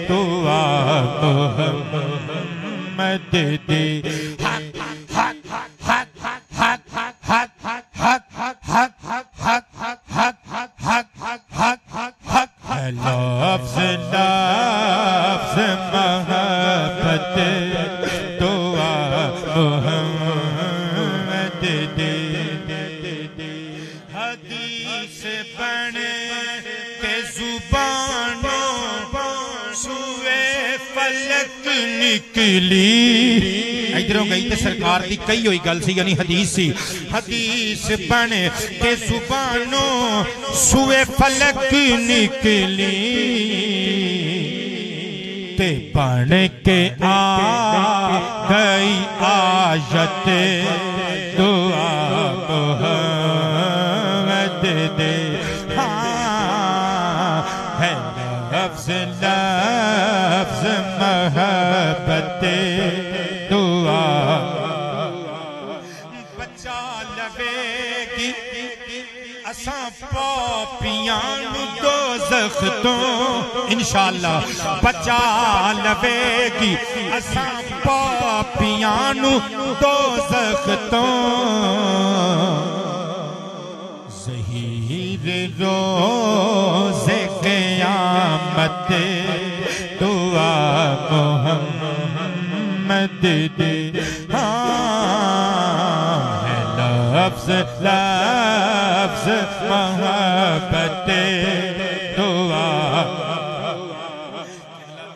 [SPEAKER 1] دعا محمد دے لفظ لفظ محبت دعا محمد دے حدیث بن کے زبانوں سوئے فلک نکلی ادھروں گئی تے سرکار دی کئی ہوئی گل سی یعنی حدیث سی حدیث بن کے زبانوں سوئے فلک نکلی تے بن کے آ گئی آیت دعا محمد دے ہے لفظ لفظ محبت اساں پاپیاں نو دوزخ تو انشاءاللہ بچا لوے گی اساں پاپیاں نو دوزخ تو ظہیر روز قیامت دعا محمد دے لفظ لفظ محبت دعا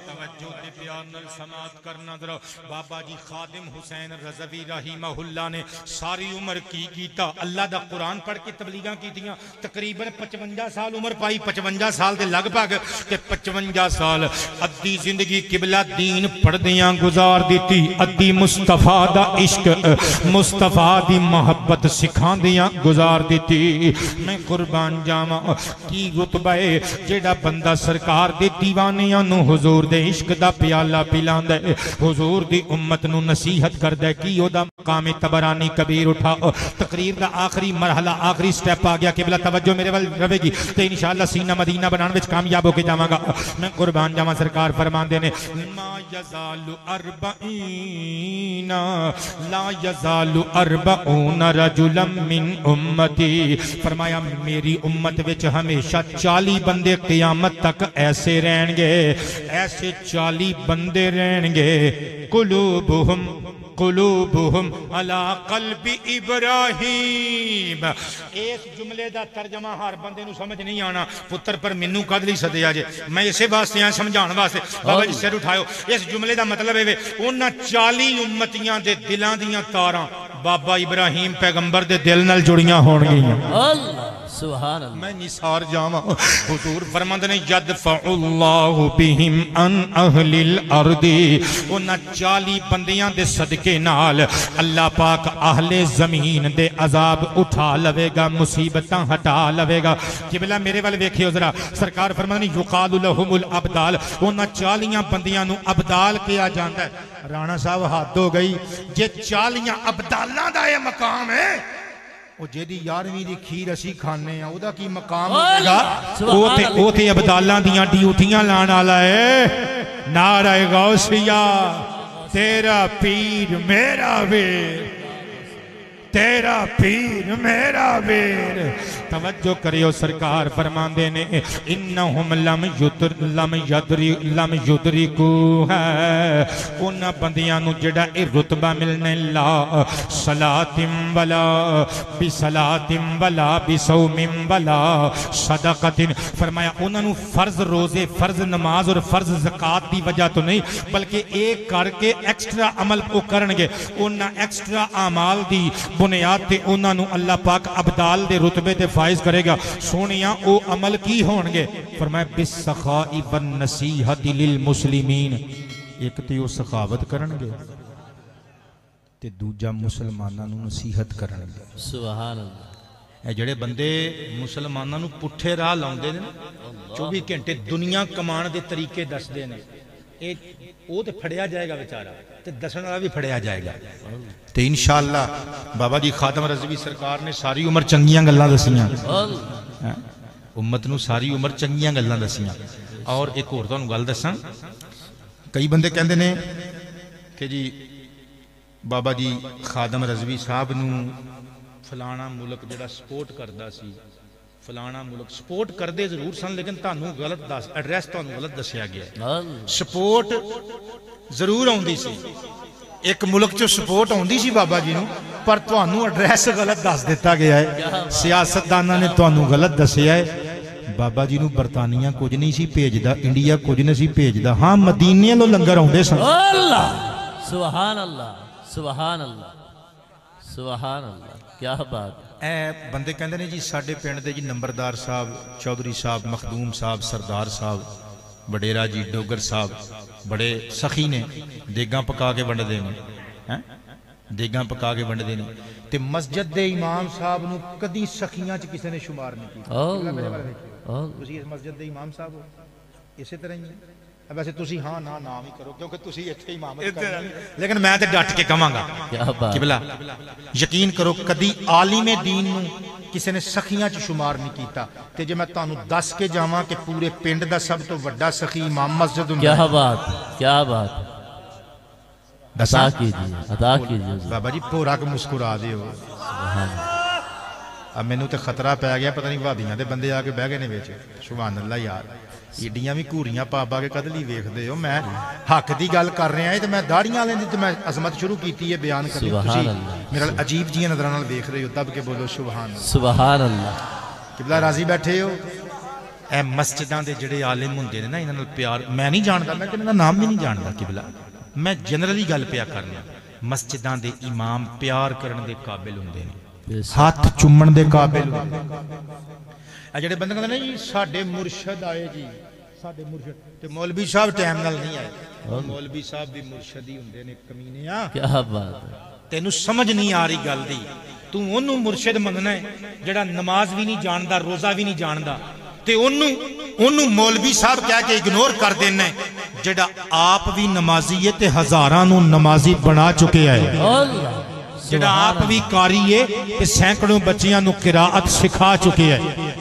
[SPEAKER 1] توجہ دے پیار نال سماعت کرنا ذرا بابا جی خادم حسین رضوی رحمہ اللہ نے ساری عمر کی کیتا اللہ دا قرآن پڑھ کے تبلیغاں کیتیاں تقریباً 55 سال عمر پائی 55 سال دے لگ بھگ کہ 55 سال ادھی زندگی قبلہ دین پڑھ دیاں گزار دیتی ادھی مصطفیٰ دا عشق مصطفیٰ دی محبت سکھان دیاں گزار دیتی میں قربان جاواں کی رتبہ ہے جیڑا بندہ سرکار دے دیوانیاں نو حضور دے عشق دا پیالہ پلاندا ہے حضور دی امت نو نصیحت کردا ہے کی او دا مقام طبرانی کبیر اٹھا تقریر دا آخری مرحلہ آخری سٹیپ آ گیا قبلہ توجہ میرے ول رہے گی تے انشاءاللہ سینہ مدینہ بنان وچ کامیاب ہو کے جاواں گا میں قربان جاواں سرکار فرماندے نے ما یزال 40 لا یزال 40 رجلا من امتی فرمایا میری امت وچ ہمیشہ 40 بندے قیامت تک ایسے رہن گے ایسے 40 بندے رہن گے قلوبہم علی قلب ابراہیم اس جملے دا ترجمہ ہر بندے نو سمجھ نہیں آنا پتر پر منو قد لی صدیا جے میں اسے واسطے آن سمجھان واسطے بابا جی سر اٹھائیو اس جملے دا مطلب ہے انہاں 40 امتیاں دے دلاں دیاں تاراں بابا ابراہیم پیغمبر دے دل نال جڑیاں ہون گئیاں
[SPEAKER 5] اللہ سبحان اللہ
[SPEAKER 1] میں نثار جاواں حضور فرماندے نے یدفع اللہ بہم ان اہل الارض انہاں 40 بندیاں دے صدقے نال اللہ پاک اہل زمین دے عذاب اٹھا لوے گا مصیبتاں ہٹا لوے گا قبلہ میرے والے ویکھیو ذرا سرکار فرماندے نے یقال لهم الابدال انہاں 40 بندیاں نو ابدال کیا جاندا ہے رانا صاحب ہاتھ ہو گئی جے 40 ابدالاں دا یہ مقام ہے وہ جیدی 11ویں دی کھیر اسی کھانے ہیں او دا کی مقام ہوگا او تے ابدالاں دیاں ڈیوٹیاں لان والا ہے نعرہ غوثیہ تیرا پیر میرا ویر تیرا پیر میرا ویر توجہ کریو سرکار فرماندے نے انہم لم یدرکو ہے انہاں بندیاں نو جڑا اے رتبہ ملنے لا صلاتم ولا بصلاتم ولا بصوم ولا صدقۃ فرمایا انہاں نو فرض روزے فرض نماز اور فرض زکات دی وجہ تو نہیں بلکہ ایک کر کے ایکسٹرا عمل کو کرنگے انہاں ایکسٹرا اعمال دی بنیاد تے انہاں نو اللہ پاک ابدال دے رتبے تے فائز کرے گا سونیاں او عمل کی ہونگے فرمایا بالسخاء والنصیحۃ للمسلمین ایک تے او سخاوت کرنگے تے دوجا مسلماناں نو نصیحت کرنگے
[SPEAKER 5] سبحان اللہ
[SPEAKER 2] اے جڑے بندے مسلمانوں نو پٹھے راہ لاؤندے نے 24 گھنٹے دنیا کمان دے طریقے دسدے نے وہ تے پھڑیا جائے گا بیچارہ تے دسن والا بھی پھڑیا جائے گا تے انشاءاللہ بابا جی خادم رضوی سرکار نے ساری عمر چنگیاں گلاں دسیاں امت نو ساری عمر چنگیاں گلاں دسیاں اور ایک اور تانوں گل دساں کئی بندے کہندے نے کہ جی بابا جی خادم رضوی صاحب نو فلانا ملک جڑا سپورٹ کردا سی فلانا ملک سپورٹ کردے ضرور سن لیکن تانوں غلط دس ایڈریس تانوں غلط دسیا گیا سپورٹ ضرور آوندی سی ایک ملک چوں سپورٹ آوندی سی بابا جی نو پر تانوں ایڈریس غلط دس دیتا گیا ہے سیاستداناں نے تانوں غلط دسیا ہے بابا جی نو برطانیہ کچھ نہیں سی بھیجدا انڈیا کچھ نہیں سی بھیجدا ہاں مدینے لو لنگر آوندے سن
[SPEAKER 5] اللہ سبحان اللہ سبحان اللہ سبحان اللہ کیا بات
[SPEAKER 2] اے بندے کہندے نے جی ساڈے پنڈ دے جی نمبردار صاحب چودھری صاحب مخدوم صاحب سردار صاحب وڈیرا جی ڈوگر صاحب بڑے سخی نے دیگاں پکا کے ونڈ دے نے دیگاں پکا کے ونڈ دے نے تے مسجد دے امام صاحب نو کدی سخیاں چ کسے نے شمار نہیں کیتا تسی اس مسجد دے امام صاحب ہو اسی طرح ہی ویسے تسی ہاں نا نام ہی کرو کیونکہ تسی ایتھے امامت کرنی لیکن میں تے ڈٹ کے کہاں گا قبلہ یقین کرو کدی عالم دین نو کسی نے سخیاں چ شمار نہیں کیتا تے جے میں تانوں دس کے جاواں کہ پورے پنڈ دا سب تو بڑا سخی امام مسجد ہوندا
[SPEAKER 5] کیا بات کیا بات عطا کیجیے عطا کیجیے
[SPEAKER 2] بابا جی پورا کہ مسکرا دیو
[SPEAKER 5] سبحان
[SPEAKER 2] اب مینوں تے خطرہ پی گیا پتہ نہیں وادیاں دے بندے آ کے بہ گئے نے وچ سبحان اللہ یار ایڈیاں بھی گھوریاں پا کے کدلی ویکھدے ہو میں حق دی گل کر رہا ہے تے میں داڑیاں والے دی تے میں عظمت شروع کیتی ہے بیان کرنی تسی میرا عجیب جیاں نظراں نال ویکھ رہے ہو دب کے بولو سبحان اللہ
[SPEAKER 5] سبحان اللہ
[SPEAKER 2] قبلہ راضی بیٹھے ہو اے مسجداں دے جڑے عالم ہوندے نے نا انہاں نال پیار میں نہیں جاندا میں انہاں دا نام بھی نہیں جاندا قبلہ میں جنرلی گل پیا کرنا مسجداں دے امام پیار کرن دے قابل ہوندے نے ہاتھ چومن دے قابل ہوندے اے جڑے بندے کہندے نے جی ساڈے مرشد آئے جی ساڈے مرشد تے مولوی صاحب ٹائم نال نہیں آئے مولوی صاحب بھی مرشد ہی ہوندے نے کمینیاں
[SPEAKER 5] کیا بات ہے
[SPEAKER 2] تینوں سمجھ نہیں آ رہی گل دی تو اونوں مرشد مننا ہے جڑا نماز بھی نہیں جاندا روزہ بھی نہیں جاندا تے اونوں مولوی صاحب کہہ کے اگنور کر دینا ہے جڑا آپ بھی نمازی ہے تے ہزاراں نوں نمازی بنا چکے ہے جڑا آپ بھی قاری ہے تے سینکڑوں بچیاں نوں قرات سکھا چکے ہے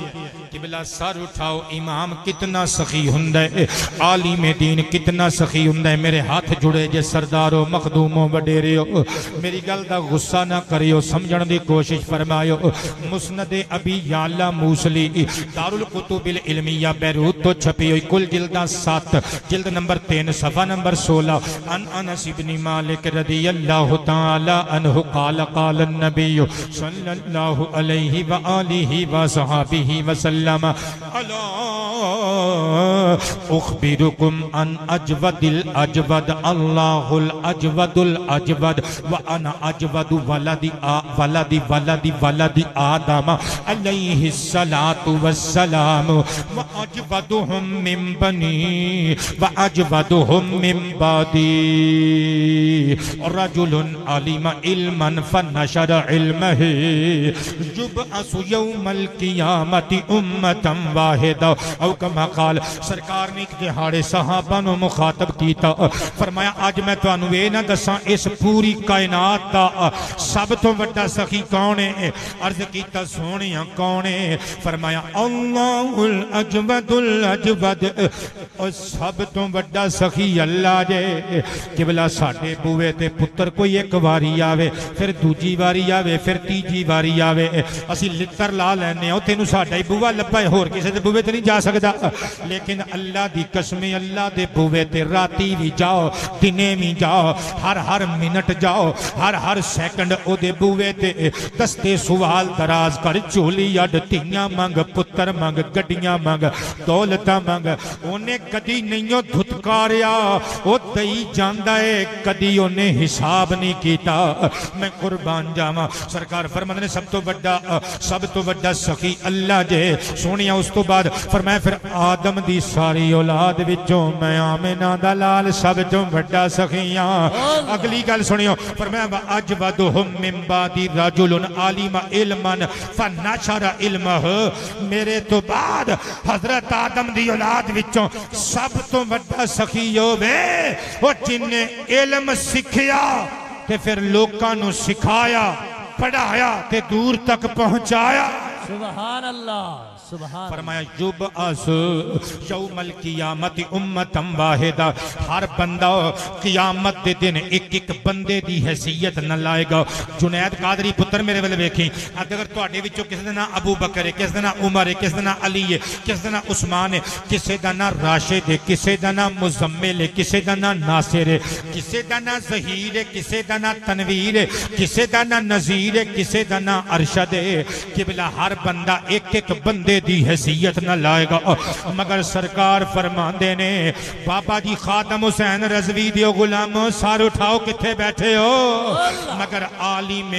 [SPEAKER 2] قبلہ سر اٹھاؤ امام کتنا سخی ہندہ ہے عالم دین کتنا سخی ہندہ ہے میرے ہاتھ جڑے جے سردارو مخدومو وڈیریو میری گل دا غصہ نہ کریو سمجھن دی کوشش فرمایو مسند ابی یعلا موسلی دارالکتب العلمیہ بیروت تو چھپی ہوئی کل جلدہ 7 جلد نمبر 3 صفحہ نمبر 16 ان انس بن مالک رضی اللہ تعالی عنہ قال قال النبی صلی اللہ علیہ وآلہ وصحابہ وسلم الا اخبرکم ان اجود الاجود اللہ الاجود الاجود وانا اجود ولد آدم علیہ الصلاة والسلام واجودهم من بنی واجودهم من بعدی رجل علم علما فنشر علمه یبعث یوم القیامت امتا واحدا او کما قال سرکار نے ایک دہاڑے صحابہ نو مخاطب کیتا فرمایا آج میں تو انوے نہ دساں اس پوری کائنات دا سب تو بڑا سخی کون ہے عرض کیتا سونیاں کون ہے فرمایا اللہ الاجود الاجود اور سب تو بڑا سخی اللہ جے قبلہ ساڑھے بوے تے پتر کوئی ایک واری آوے پھر دوجی واری آوے پھر تیجی واری آوے اسی لتر لا لینے ہو تینو ساڑھے بوہ لبائے ہور کسے دے بوے تے نہیں جا سکتا لیکن اللہ دی قسمیں اللہ دے بوے تے راتی بھی جاؤ دنے بھی جاؤ ہر منٹ جاؤ ہر سیکنڈ او دے بوے تے دستے سوال دراز کر چولی اڈ تیاں مانگ پتر مانگ گڈیاں مانگ دولتاں مانگ انہیں کدی نہیں دھتکاریا او دئی جاندہ ہے کدی انہیں حساب نہیں کیتا میں قربان جاما سرکار فرمانے سب تو بڑا سخی اللہ جے
[SPEAKER 1] سونیا اس تو بعد فرمایا پھر آدم دی ساری اولاد وچوں میں آمنہ دا لال سب جو بڑا سخیاں اگلی گل سنیو فرمایا اجودہم من بعدی رجل عالم علما فنشر علمہ میرے تو بعد حضرت آدم دی اولاد وچوں سب تو بڑا سخی ہووے او جن نے علم سکھیا تے پھر لوکاں نو سکھایا پڑھایا تے دور تک پہنچایا
[SPEAKER 5] سبحان اللہ سبحان
[SPEAKER 1] فرمایا یبعث یوم القیامت امتم واحدہ ہر بندہ قیامت دے دن ایک ایک بندے دی حیثیت نہ لائے گا جنید قادری پتر میرے والے ویکھیں اگر تواڈے وچوں کسی دا نام ابو بکر ہے کسی دا نام عمر ہے کسی دا نام علی ہے کسی دا نام عثمان ہے کسی دا نام راشد ہے کسی دا نام مزمل ہے کسی دا نام ناصر ہے کسی دا نام ظہیر ہے کسی دا نام تنویر ہے کسی دا نام نذیر ہے کسی دا نام ارشد ہے قبلہ ہر بندہ ایک ایک بندے دی حیثیت نہ لائے گا مگر سرکار فرماندے نے بابا جی خاتم حسین رضوی دیو غلاموں سار اٹھاؤ کتھے بیٹھے ہو مگر عالم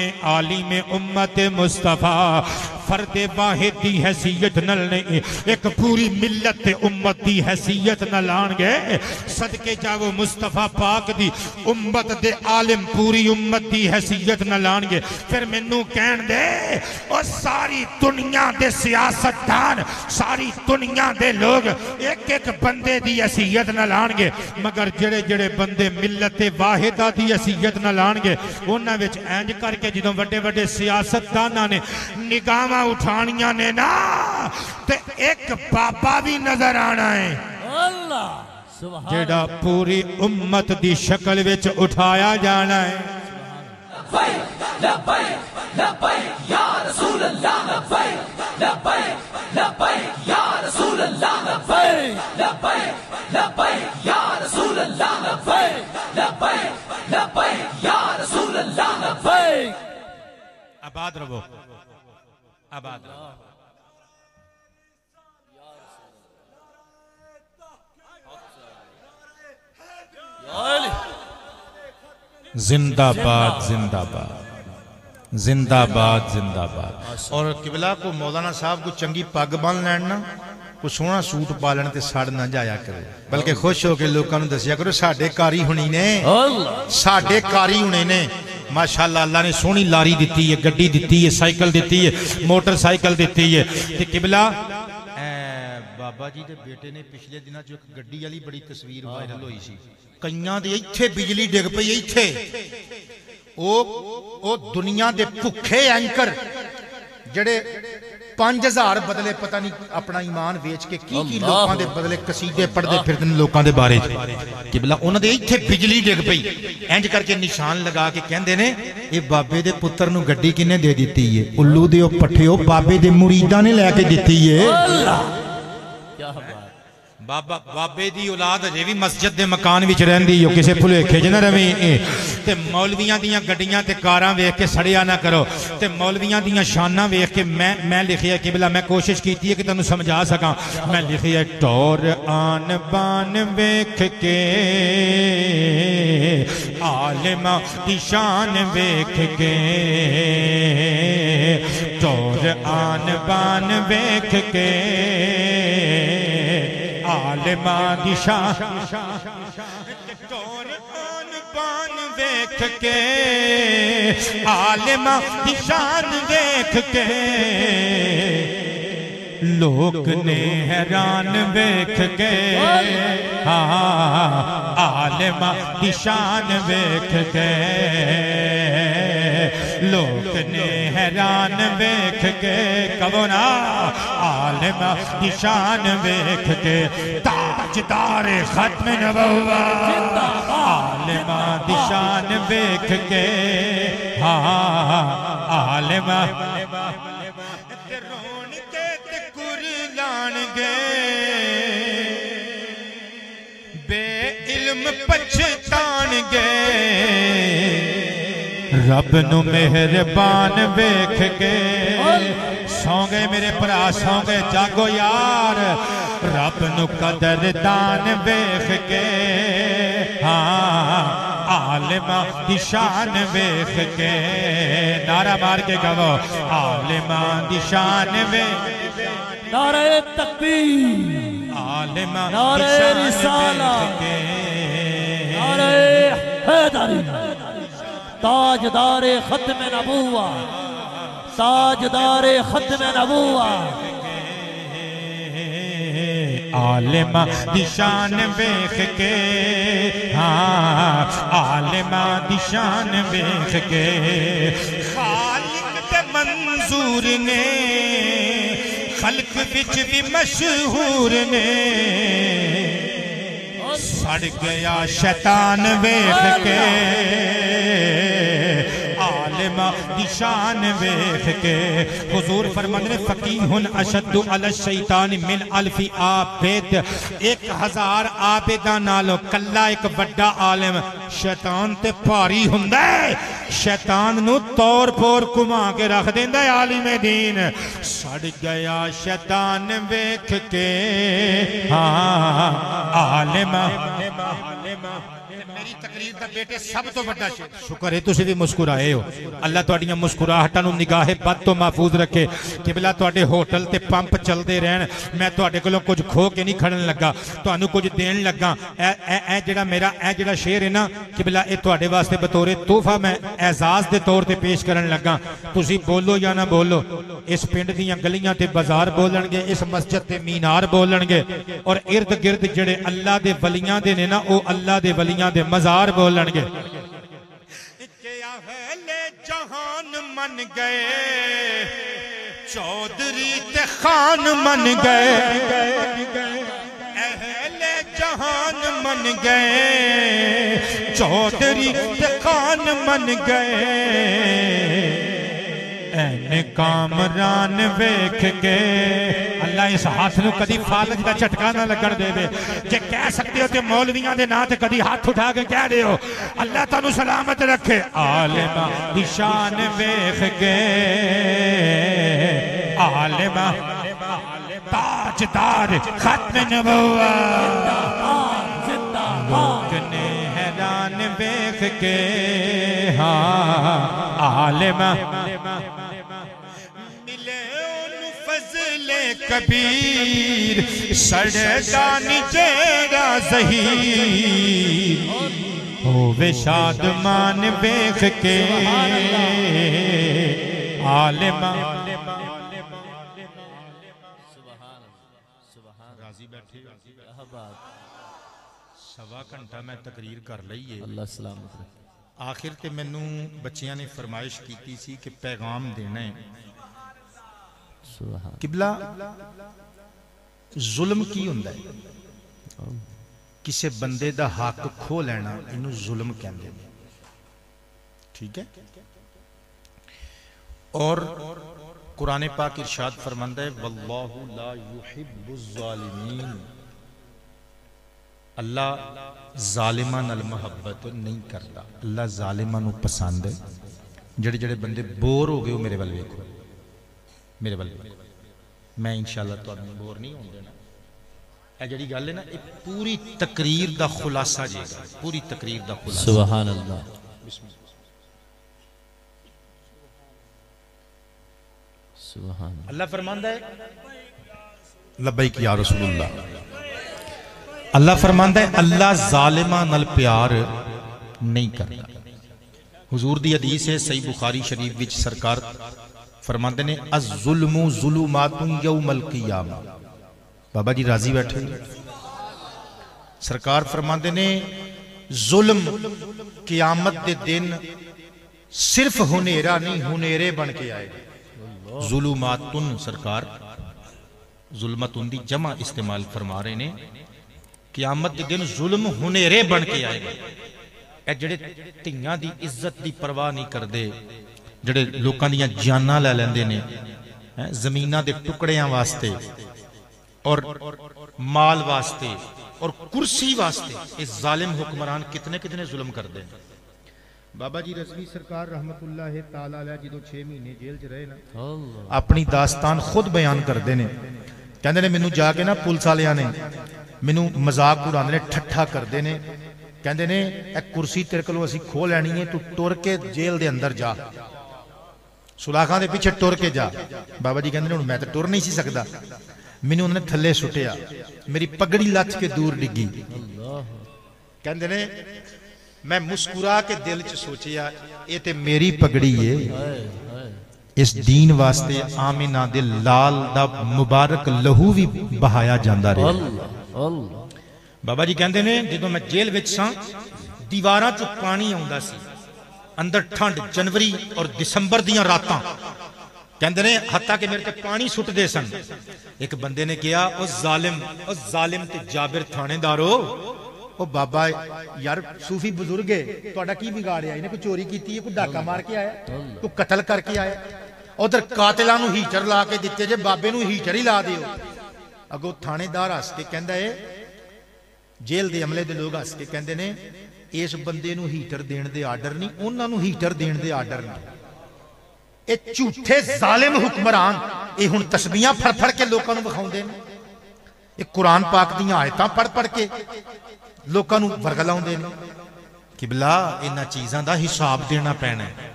[SPEAKER 1] امت مصطفیٰ فرد واحد دی حیثیت نہ لیں ایک پوری ملت امت دی حیثیت نہ لان گے صدقے جاؤ مصطفیٰ پاک دی امت دے عالم پوری امت دی حیثیت نہ لان گے پھر منو کہن دے اور ساری دنیا دے سیاستدان ساری دنیا دے لوگ ایک ایک بندے دی حیثیت نہ لان گے مگر جڑے جڑے بندے ملت واحدہ دی حیثیت نہ لان گے انہاں وچ اینج کر کے جدوں وڈے وڈے سیاستداناں نے نگاہ اٹھانیاں نے نا تے ایک بابا بھی نظر آنا ہے
[SPEAKER 5] اللہ سبحان
[SPEAKER 1] جیڑا پوری امت دی شکل وچ اٹھایا جانا ہے
[SPEAKER 4] لبیک لبیک لبیک یا رسول اللہ لبیک لبیک لبیک یا رسول اللہ لبیک لبیک لبیک یا رسول اللہ لبیک لبیک لبیک یا رسول اللہ لبیک
[SPEAKER 1] آباد رہو آباد رہو
[SPEAKER 2] زندہ باد زندہ باد زندہ باد زندہ باد اور قبلہ کو مولانا صاحب کو چنگی پگ بن لینا کو سونا سوٹ پالن تے ساڑ نہ جایا کرو بلکہ خوش ہو کے لوگوں نے دسیا کرو ساڑھے کاری ہونی نے ساڑھے کاری ہونے نے ماشاءاللہ اللہ نے سونی لاری دیتی ہے گڈی دیتی ہے سائیکل دیتی ہے موٹر سائیکل دیتی ہے کہ قبلہ بابا جی دے بیٹے نے پچھلے دنہ جو گڈی علی بڑی تصویر وائرل ہوئی سی کئیاں دے ایتھے بجلی ڈگ پئی ایتھے او دنیا دے پکھے اینکر جڑے 5000 بدلے پتہ نہیں اپنا ایمان ویچ کے کی لوکاں دے بدلے قصیدے پڑھ دے پھر دن لوکاں دے بارے قبلہ انہاں دے ایتھے بجلی ڈگ پئی اینج کر کے نشان لگا کے کہندے نے اے بابے دے پتر نو گڈی کنے دے دیتی ہے الو دے او پٹھیو بابے دے مریداں نے لے کے دیتی ہے بابے دی اولاد اجے بھی مسجد دے مکان وچ رہندی ہو کسے بھلیکھے جے نہ رہیں تے مولویاں دیاں گڈیاں تے کاراں ویکھ کے سڑیا نہ کرو تے مولویاں دیاں شاناں ویکھ کے میں لکھیا قبلہ میں کوشش کیتی ہے کہ تانوں سمجھا سکاں میں لکھیا ٹور آن بان ویکھ کے عالماں دی شان ویکھ کے ٹور آن بان ویکھ کے عالماں دی شان ٹور آن بان ویکھ کے عالماں دی شان ویکھ کے لوگ نے حیران ویکھ کے عالماں دی شان ویکھ کے لوگ نے حیران ویکھ کے کہو نا عالماں دی شان ویکھ کے تاجدار ختم نبوت عالماں دی شان ویکھ کے عالماں رون کے تکر لان گے بے علم پچھتان گے رب نو مہربان ویکھ کے سو گئے میرے پرا سو گئے جاگو یار رب نو قدردان ویکھ کے عالماں دی شان ویکھ کے نعرہ مار کے گو عالماں دی شان ویکھ
[SPEAKER 5] نعرہ تکبیر،
[SPEAKER 1] عالم
[SPEAKER 5] نعرہ رسالت، نعرہ حیدری، تاجدار ختم نبوت، تاجدار ختم نبوت،
[SPEAKER 1] عالم دی شان ویکھ کے، ہاں عالم دی شان ویکھ کے، خالق دے منظور نے خلق وچ بھی مشہور نے، سڑ گیا شیطان ویکھ کے، عالم دی شان ویکھ کے۔ حضور فرماندے نے فقیہن اشد علی الشیطان من الف عابد، 1000 عابداں نالوں کلا ایک بڑا عالم شیطان تے بھاری ہوندا ہے، شیطان نو طور پور گھما کے رکھ دیندا ہے عالم دین۔ سڑ گیا شیطان ویکھ کے، ہاں عالم۔ میری تقریر دا بیٹے سب تو بڑا شکر ہے تسی بھی مسکرائے ہو، اللہ تواڈیاں مسکراہٹاں نوں نگاہ بد تو محفوظ رکھے، قبلہ تواڈے ہوٹل تے پمپ چلدے رہن، میں تواڈے کولوں کچھ کھو کے نہیں کھڑن لگا، تانوں کچھ دین لگا۔ اے جڑا شعر ہے نا قبلہ، اے تواڈے واسطے بطور تحفہ میں اعزاز دے طور تے پیش کرن لگا، تسی بولو یا نہ بولو، اس پنڈ دیاں گلیاں تے بازار بولن گے، اس مسجد تے مینار بولن گے، اور ارد گرد جڑے اللہ دے ولیاں دے نے نا او اللہ دے ولیاں دے مزار بولن گے۔ کہ اہل جہان من گئے چودھری تے خان من گئے، اہل جہان من گئے چودھری تے خان من گئے، این کامران ویکھ کے۔ اللہ اس ہاتھ نو کدی فالج دا چٹکا نہ لگن دے دے، جے کہہ سکتے ہو تے مولویاں دے نا تے کدی ہاتھ اٹھا کے کہہ دے ہو، اللہ تانوں سلامت رکھے۔ عالم دی شان ویکھ کے، عالم تاجدار ختم نبوت، لوگ نے حیران ویکھ کے، ہاں عالم کبیر سڑدانی جیڑا ظہیر، ہووے شادمان ویکھ کے، عالم۔ راضی بیٹھے سوا گھنٹہ میں تقریر کر لئیے،
[SPEAKER 5] اللہ سلامت رکھے۔
[SPEAKER 2] آخر تے مینوں بچیاں نے فرمائش کیتی سی کہ پیغام دینا ہے۔ قبلہ ظلم کی ہوندا ہے؟ کسے بندے دا حق کھو لینا انہوں ظلم کہندے ہیں، ٹھیک ہے؟ اور قرآن پاک ارشاد فرماندہ ہے واللہ لا یحب الظالمین، اللہ ظالمان المحبت نہیں کرتا، اللہ ظالمان پسند ہے۔ جڑے جڑے بندے بور ہو گئے ہو میرے والے دیکھو، میرے والے میں انشاءاللہ تو آدمی بور نہیں ہوں دینا۔ اے جڑی گل ہے نا، یہ پوری تقریر دا خلاصہ جے گا، پوری تقریر دا خلاصہ۔
[SPEAKER 5] سبحان اللہ۔ سبحان
[SPEAKER 2] اللہ فرماندہ ہے لبیک یا رسول اللہ، اللہ فرماندہ ہے اللہ ظالمہ نل پیار نہیں کرتا۔ حضور دی حدیث ہے صحیح بخاری شریف وچ، سرکار فرماندے نے الظلم ظلمات یوم القیامہ۔ بابا جی راضی بیٹھے، سرکار فرماندے نے ظلم قیامت دے دن صرف ہنیرا نہیں ہنیرے بن کے آئے گا۔ ظلماتن سرکار ظلمتن دی جمع استعمال فرما رہے نے، قیامت دے دن ظلم ہنیرے بن کے آئے گا۔ اے جڑے تیاں دی عزت دی پرواہ نہیں کردے، جڑے لوکاں دیاں جاناں لے لیندے نے زمیناں دے ٹکڑیاں واسطے اور مال واسطے اور کرسی واسطے، اس ظالم حکمران کتنے کتنے ظلم کر دیں۔ بابا جی رضوی سرکار رحمت اللہ تعالیٰ علیہ جدو 6 مہینے جیل چ رہے نا، اپنی داستان خود بیان کردے نے، کہندے نے مینوں جا کے نا پولیس والیاں نے مینوں مذاق اڑاندے نے، ٹھٹھا کردے نے، کہندے نے اے کرسی تیرے کولوں اسی کھو لینی ہے، تو ٹر کے جیل دے اندر جا، سلاخاں دے پیچھے ٹر کے جا۔ بابا جی کہندے نے ہن میں تے ٹر نہیں سی سکدا، مینوں انہوں نے تھلے سٹیا میری پگڑی لچ کے دور ڈگی کہندے نے میں مسکرا کے دل چ سوچیا یہ تے میری پگڑی ہے اس دین واسطے آمینہ دے لال دا مبارک لہو بھی بہایا جاندہ رہا بابا جی کہندے نے جدوں میں جیل وچ ساں دیواراں چ پانی آوندا سی اندر ٹھنڈ جنوری اور دسمبر دیاں راتاں کہندے نے حتیٰ کہ میرے تے پانی سٹ دے سن ایک بندے نے کہا او ظالم تے جابر تھانے دارو او بابا یار صوفی بزرگ ہے تہاڈا کی بگاڑیا انہیں کوئی چوری کیتی ہے کوئی ڈاکہ مار کے آیا کوئی قتل کر کے آیا ادھر قاتلاں نو ہیٹر لا کے دتے جے بابے نو ہیٹر ہی لا دیو اگو تھانے دار ہس کے کہندا ہے جیل دے عملے دے لوگ ہس کے کہندے نے اس بندے نو ہیٹر دین دے آرڈر نہیں انہاں نو ہیٹر دین دے آرڈر نہیں اے جھوٹے ظالم حکمران اے ہن تسبیحاں پھڑ پھڑ کے لوکاں نو بکھاوندے نے اے قرآن پاک دیاں آیتاں پڑھ پڑھ کے لوکاں نو ورگلاوندے نے قبلہ انہاں چیزاں دا حساب دینا پینا ہے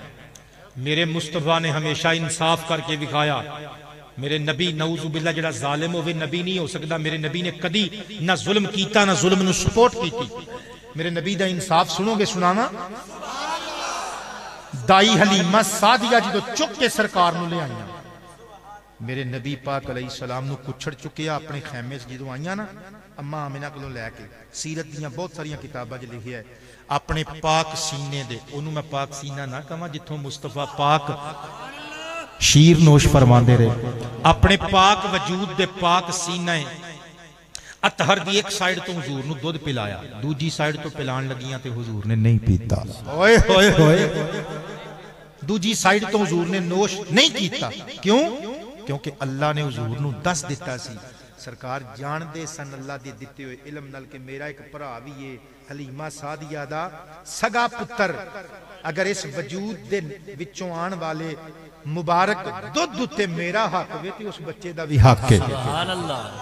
[SPEAKER 2] میرے مصطفیٰ نے ہمیشہ انصاف کر کے دکھایا میرے نبی نعوذ باللہ جڑا ظالم ہوئے نبی نہیں ہو سکتا میرے نبی نے کدی نہ ظلم کیتا نہ ظلم نو سپورٹ کیتی میرے نبی دا انصاف سنو گے سنانا دائی حلیمہ سعدیہ جدو چک کے سرکار نو لے آئیاں میرے نبی پاک علیہ السلام نو کچھڑ چکیا اپنے خیمے سے جدو آئیاں نا اماں آمینہ کو لے کے سیرت دیاں بہت ساریاں کتابہ جو لکھی ہے اپنے پاک سینے دے انہوں میں پاک سینہ نہ کہاں جتوں مصطفیٰ پاک شیر نوش فرماندے رہے اپنے پاک وجود دے پاک سینہ اتہر دی ایک سائیڈ تو حضور نو دودھ پلایا دوجی سائیڈ تو پلان لگیاں تے حضور نے نہیں پیتا اوئے ہوئے ہوئے دوجی سائیڈ تو حضور نے نوش نہیں کیتا کیوں؟ کیونکہ اللہ نے حضور نو دس دیتا سی سرکار جان دے سن اللہ دے دیتے ہوئے علم نل کے میرا ایک پرا بھی یہ حلیمہ سعدیہ دا سگا پتر اگر اس وجود دے وچوں آن والے مبارک دودھ تے میرا حق ہوئے تے اس بچے دا بھی حق ہے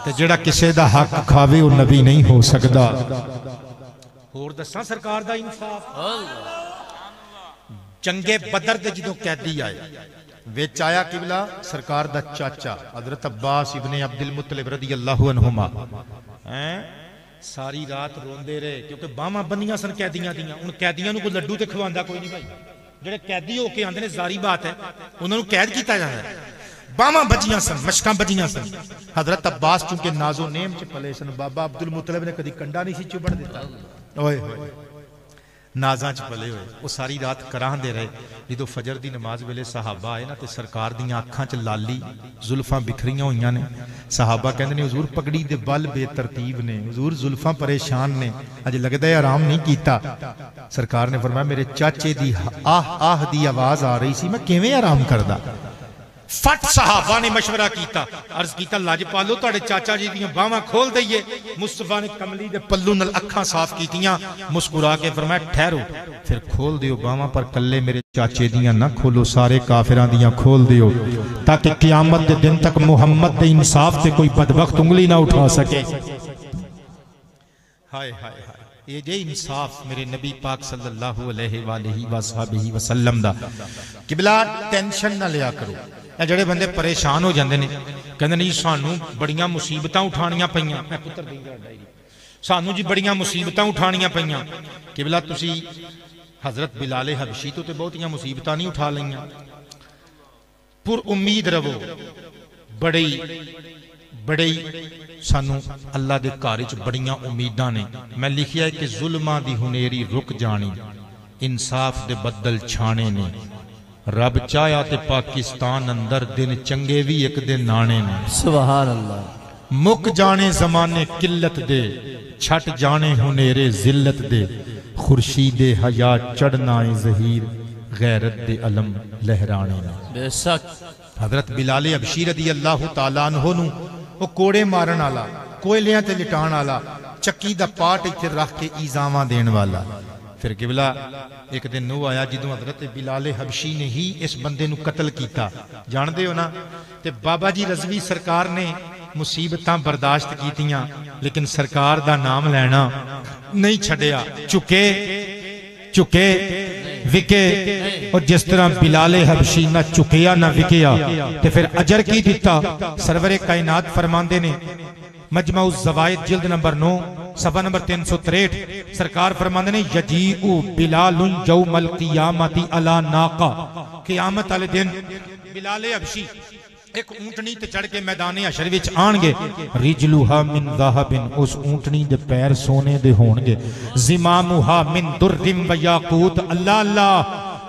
[SPEAKER 2] تے جڑا کسے دا حق کھاوے وہ نبی نہیں ہو سکدا اور دساں سرکار دا انصاف جنگے بدر دے جدوں قیدی آئے ویچ آیا قبلہ سرکار دا چاچا حضرت عباس ابن عبد المطلب رضی اللہ عنہما ساری رات روندے رہے کیونکہ باما بندیاں سن قیدیاں دیاں ان قیدیاں نو کو لڈو تے کھواندا کوئی نہیں بھائی جڑے قیدی ہو کے آندے نے زاری بات ہے انہوں نے قید کیتا جاتا ہے باما بجیاں سن مشکاں بجیاں سن حضرت عباس چونکہ نازو نیم چ پلے سن بابا عبد المطلب نے کدی کنڈا نہیں سی چبڑ دیتا اوئے ہوئے نازاں چ پلے ہوئے وہ ساری رات کراہن دے رہے جدو فجر دی نماز ویلے صحابہ آئے نا تے سرکار دیاں اکھاں چ لالی زلفاں بکھریاں ہوئیاں نے صحابہ کہندے نے حضور پگڑی دے بل بے ترتیب نے حضور زلفاں پریشان نے اج لگدا ہے آرام نہیں کیتا سرکار نے فرمایا میرے چاچے دی آہ آہ دی آواز آ رہی سی میں کیویں آرام کردا فٹ صحابہ نے مشورہ کیتا عرض کیتا لاج پالو تہاڈے چاچا جی دیاں باواں کھول دئیے مصطفیٰ نے کملی دے پلو نال اکھاں صاف کیتیاں مسکرا کے فرمایا ٹھہرو پھر کھول دیو باواں پر کلے میرے چاچے دیاں نہ کھولو سارے کافراں دیاں کھول دیو تاکہ قیامت دے دن تک محمد دے انصاف تے کوئی بدبخت انگلی نہ اٹھا سکے ہائے ہائے ہائے یہ جے انصاف میرے نبی پاک صلی اللہ علیہ وآلہ وسلم دا قبلہ ٹینشن نہ لیا کرو جڑے بندے پریشان ہو جاندے نے کہندے نہیں سانو بڑیاں مصیبتاں اٹھانیاں پئیاں میں پتر دیں گا ڈائری سانو جی بڑیاں مصیبتاں اٹھانیاں پئیاں قبلہ تسی حضرت بلال حبشی تو تے بہتیاں مصیبتاں نہیں اٹھا لئیاں پر امید رہو بڑی سانو اللہ دے گھر وچ بڑیاں امیداں نے میں لکھیا ہے کہ ظلماں دی ہنیری رک جانی انصاف دے بدل چھانے نے رب چاہیا تے پاکستان اندر دن چنگے بھی ایک دن نانے نے
[SPEAKER 5] سبحان اللہ
[SPEAKER 2] مک جانے زمانے قلت دے چھٹ جانے ہنیرے ذلت دے خورشید حیا چڑھنا ظہیر غیرت دے علم لہرانے نے
[SPEAKER 5] بے شک
[SPEAKER 2] حضرت بلال حبشی رضی اللہ تعالیٰ عنہ نو وہ کوڑے مارن والا کوئلیاں تے لٹان والا چکی دا پاٹ ایتھے رکھ کے ایزاواں دین والا پھر قبلہ ایک دن نو آیا جدوں حضرت بلال حبشی نے ہی اس بندے نو قتل کیتا جان دے ہو نا تے بابا جی رضوی سرکار نے مصیبتاں برداشت کیتیاں لیکن سرکار دا نام لینا نہیں چھڑیا چکے
[SPEAKER 1] وکے اور جس طرح بلال حبشی نہ چکیا نہ وکیا تے پھر اجر کی دیتا سرور کائنات فرماندے نے مجمع الزوائد جلد نمبر 9 صفحہ نمبر 363 سرکار فرماندے نے یجیئو بلال یوم القیامت علی ناقہ قیامت والے دن بلال حبشی ایک اونٹنی تے چڑھ کے میدان حشر وچ آنگے رجلوہا من ذہبن اس اونٹنی دے پیر سونے دے ہونگے زماموہا من درم و یاقوت اللہ اللہ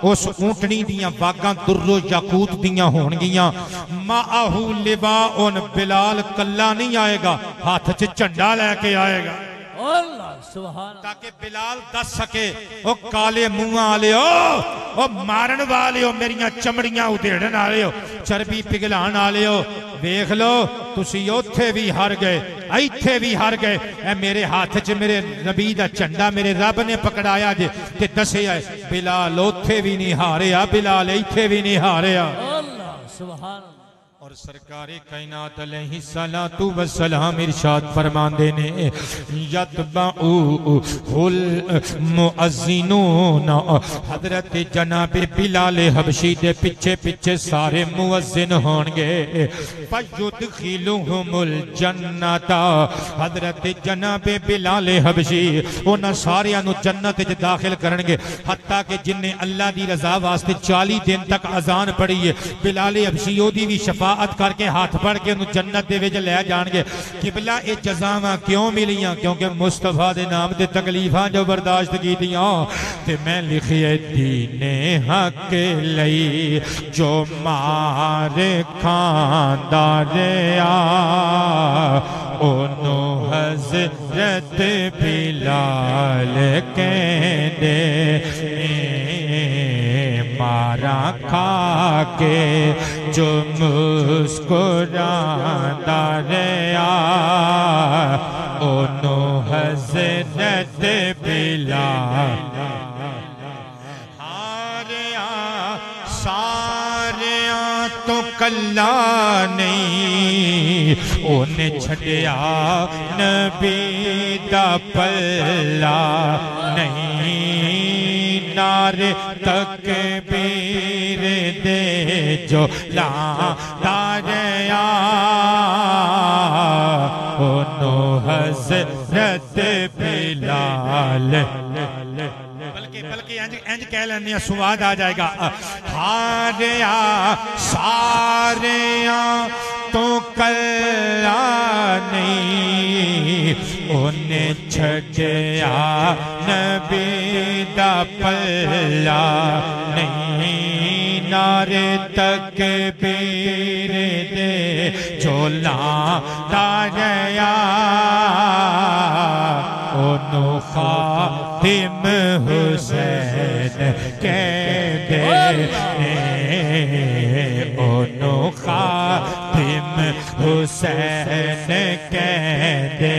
[SPEAKER 1] اس اونٹنی دیاں واگاں در و یاقوت دیاں ہونگیاں ماہو لباؤن بلال کلا نہیں آئے گا ہاتھ چ جھنڈا لے کے آئے گا
[SPEAKER 5] اللہ سبحان
[SPEAKER 1] تاکہ بلال دس سکے او کالے منہ آلے او مارن والے ہو میریاں چمڑیاں ادھیڑن آلے ہو چربی پگلان آلے ہو ویکھ لو تسی اوتھے بھی ہار گئے ایتھے بھی ہار گئے اے میرے ہاتھ چ میرے نبی دا جھنڈا میرے رب نے پکڑایا جے تے دسے آئے بلال اوتھے بھی نہیں ہاریا بلال ایتھے بھی نہیں ہاریا
[SPEAKER 5] اللہ سبحان
[SPEAKER 1] اور سرکار کائنات علیہ السلام ارشاد فرماندے نے یتبعو المؤذنون حضرت جناب بلال حبشی دے پچھے پچھے سارے مؤذن ہونگے فیدخلہم الجنت حضرت جناب بلال حبشی انہاں سارے انہوں جنت داخل کرنگے حتیٰ کہ جن نے اللہ دی رضا واسطے 40 دن تک اذان پڑھی ہے بلال حبشی او دی بھی شفاعت کر کے ہاتھ پڑھ کے انہوں جنت دے وچ لے جانگے قبلہ اے جزاواں کیوں ملیاں کیونکہ مصطفیٰ دے نام دے تکلیفاں جو برداشت کی دیاں تے میں لکھیے دین حق لئی جو مار کھاندہ ریا انہوں حضرت بلال کہنے مارا کھا کے جو مسکراندہ ریا انہوں حضرت بلال ہاریاں ساریاں تو کلا نہیں انہیں چھڑیا نبی دا پلا نہیں نعرے تکبیر دے جو لانداریا انہوں حضرت بلال بلکہ انج کہہ لینے سواد آ جائے گا ہاریا ساریا تو کلا نہیں انہیں چھڑیا نبی دا پلا نہیں نعرے تکبیر دے جو لانداریا انہوں خاتم حسین کہتے انہوں خاتم حسین کہتے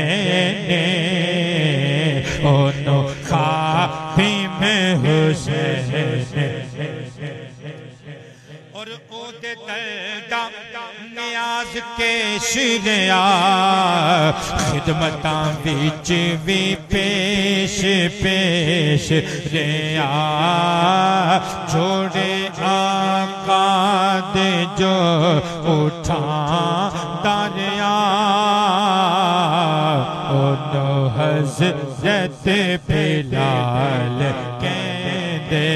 [SPEAKER 1] انہوں خاتم حسین اور او دے دلدہ نیاز کے شریا خدمتاں بیچ بھی پیش پیش ریا چھوڑے آقا دے جو اٹھا دریا انہوں حضرت بلال کہندے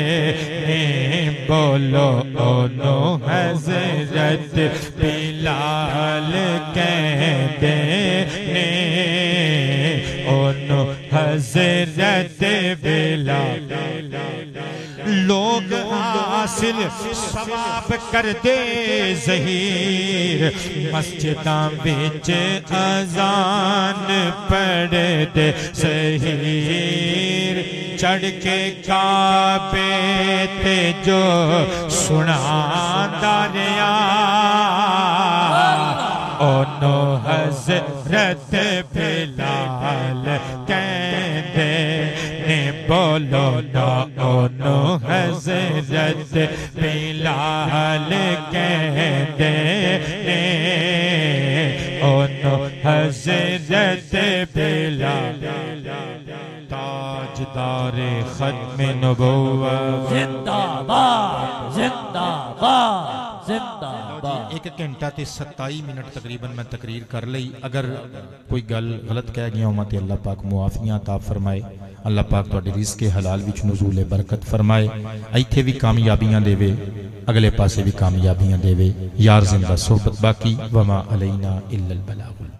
[SPEAKER 1] بولو انہوں حضرت بلال کہندے انہوں حضرت بلال لوگ حاصل ثواب کر دے ظہیر مسجداں وچ اذان پڑھ دے ظہیر چڑھ کے کعبے تے جو سناندا ریا انہوں حضرت بلال کہندے بولو نا انہوں حضرت بلال کہندے انہوں حضرت بلال تاج تاجدار ختم نبوت
[SPEAKER 5] زندہ باد زندہ باد زندہ باد.
[SPEAKER 2] ایک گھنٹہ تے 27 منٹ تقریباً میں تقریر کر لئی. اگر کوئی گل غلط کہہ گیا ہوں تے اللہ پاک معافیاں عطا فرمائے. اللہ پاک تہاڈے رزق حلال وچ نزول برکت فرمائے. ایتھے بھی کامیابیاں دے، اگلے پاسے بھی کامیابیاں دے. یار زندہ صحبت باقی. وما علینا الا البلاغ.